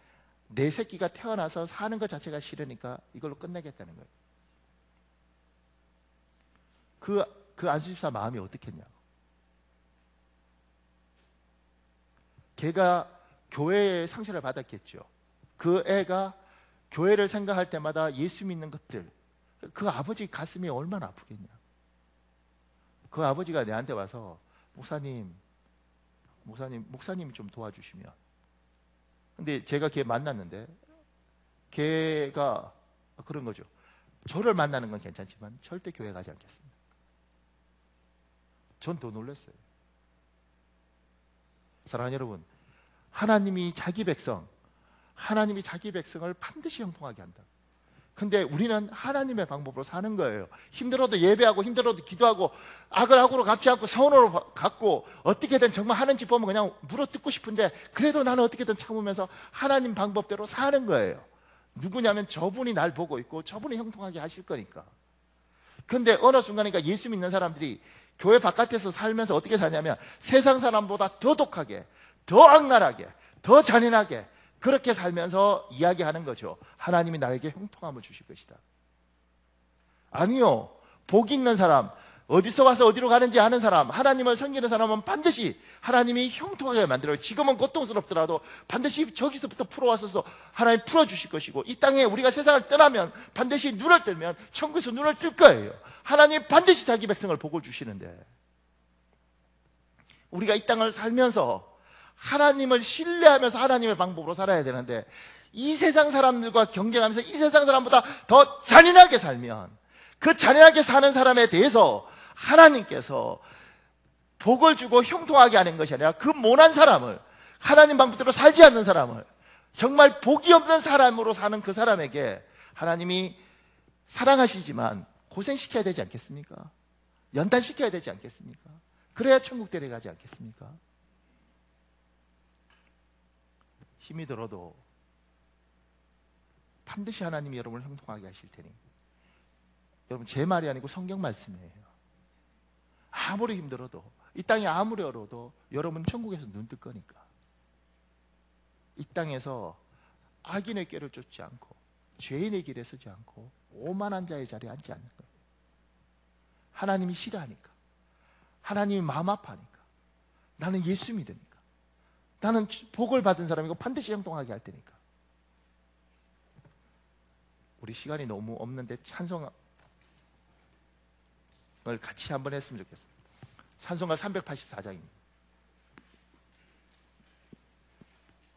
내 새끼가 태어나서 사는 것 자체가 싫으니까 이걸로 끝내겠다는 거예요. 그 안수집사 마음이 어떻겠냐고. 걔가 교회의 상처를 받았겠죠. 그 애가 교회를 생각할 때마다 예수 믿는 것들, 그 아버지 가슴이 얼마나 아프겠냐. 그 아버지가 내한테 와서 목사님이 좀 도와주시면. 근데 제가 걔 만났는데 걔가 그런 거죠. 저를 만나는 건 괜찮지만 절대 교회 가지 않겠습니다. 전 더 놀랐어요. 사랑하는 여러분, 하나님이 자기 백성을 반드시 형통하게 한다. 근데 우리는 하나님의 방법으로 사는 거예요. 힘들어도 예배하고 힘들어도 기도하고 악을 악으로 갚지 않고 선으로 갚고 어떻게든 정말 하는 짓 보면 그냥 물어뜯고 싶은데 그래도 나는 어떻게든 참으면서 하나님 방법대로 사는 거예요. 누구냐면 저분이 날 보고 있고 저분이 형통하게 하실 거니까. 근데 어느 순간이니까 예수 믿는 사람들이 교회 바깥에서 살면서 어떻게 사냐면 세상 사람보다 더 독하게, 더 악랄하게, 더 잔인하게 그렇게 살면서 이야기하는 거죠. 하나님이 나에게 형통함을 주실 것이다. 아니요. 복 있는 사람, 어디서 와서 어디로 가는지 아는 사람, 하나님을 섬기는 사람은 반드시 하나님이 형통하게 만들어요. 지금은 고통스럽더라도 반드시 저기서부터 풀어와서 하나님 풀어주실 것이고, 이 땅에 우리가 세상을 떠나면 반드시 눈을 뜨면 천국에서 눈을 뜰 거예요. 하나님 반드시 자기 백성을 복을 주시는데, 우리가 이 땅을 살면서 하나님을 신뢰하면서 하나님의 방법으로 살아야 되는데, 이 세상 사람들과 경쟁하면서 이 세상 사람보다 더 잔인하게 살면, 그 잔인하게 사는 사람에 대해서 하나님께서 복을 주고 형통하게 하는 것이 아니라 그 모난 사람을, 하나님 방법대로 살지 않는 사람을, 정말 복이 없는 사람으로 사는 그 사람에게 하나님이 사랑하시지만 고생시켜야 되지 않겠습니까? 연단시켜야 되지 않겠습니까? 그래야 천국 데려가지 않겠습니까? 힘이 들어도 반드시 하나님이 여러분을 형통하게 하실 테니, 여러분 제 말이 아니고 성경 말씀이에요. 아무리 힘들어도, 이 땅이 아무리 어려워도 여러분 천국에서 눈 뜰 거니까. 이 땅에서 악인의 꾀를 쫓지 않고 죄인의 길에 서지 않고 오만한 자의 자리에 앉지 않는 거예요. 하나님이 싫어하니까, 하나님이 마음 아파하니까, 나는 예수 믿으니까, 나는 복을 받은 사람이고 반드시 형통하게 할 테니까. 우리 시간이 너무 없는데 찬송을 같이 한번 했으면 좋겠습니다. 찬송가 384장입니다.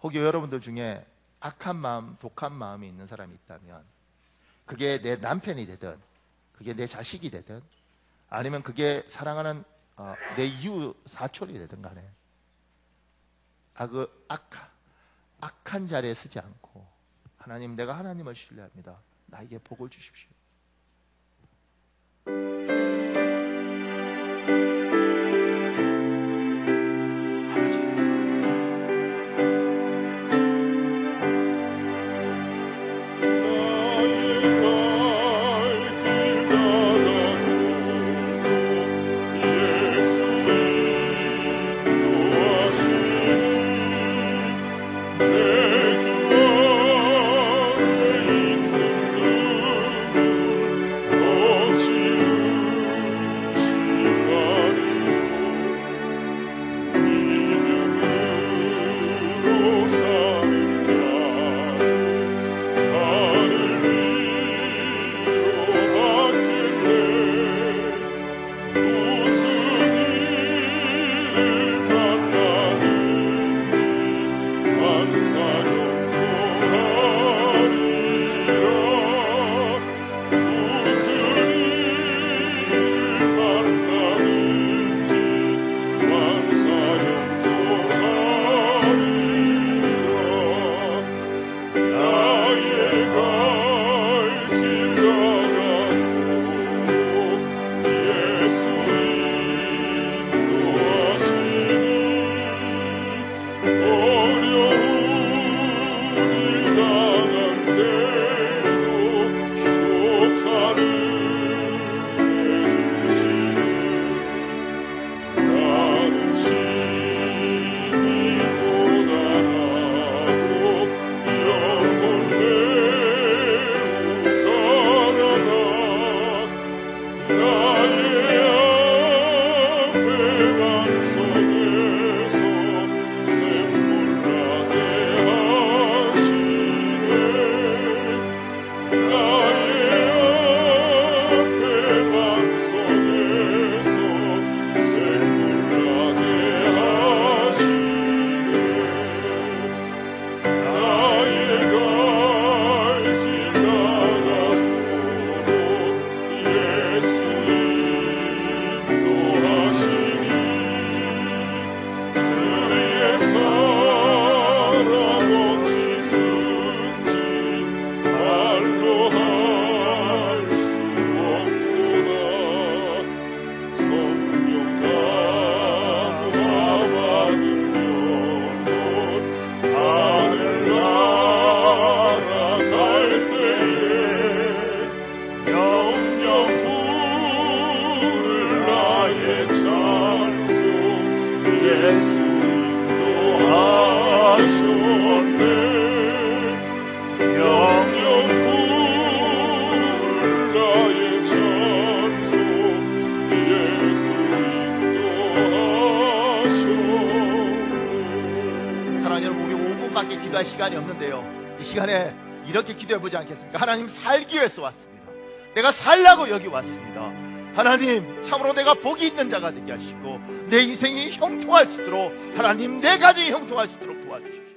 혹시 여러분들 중에 악한 마음, 독한 마음이 있는 사람이 있다면, 그게 내 남편이 되든 그게 내 자식이 되든 아니면 그게 사랑하는 내 이웃 사촌이 되든 간에 악한 자리에 서지 않고, 하나님, 내가 하나님을 신뢰합니다, 나에게 복을 주십시오. 사랑하는 여러분, 우리 5분밖에 기도할 시간이 없는데요, 이 시간에 이렇게 기도해 보지 않겠습니까? 하나님, 살기 위해서 왔습니다. 내가 살라고 여기 왔습니다. 하나님, 참으로 내가 복이 있는 자가 되게 하시고 내 인생이 형통할 수 있도록, 하나님, 내 가정이 형통할 수 있도록 도와주십시오.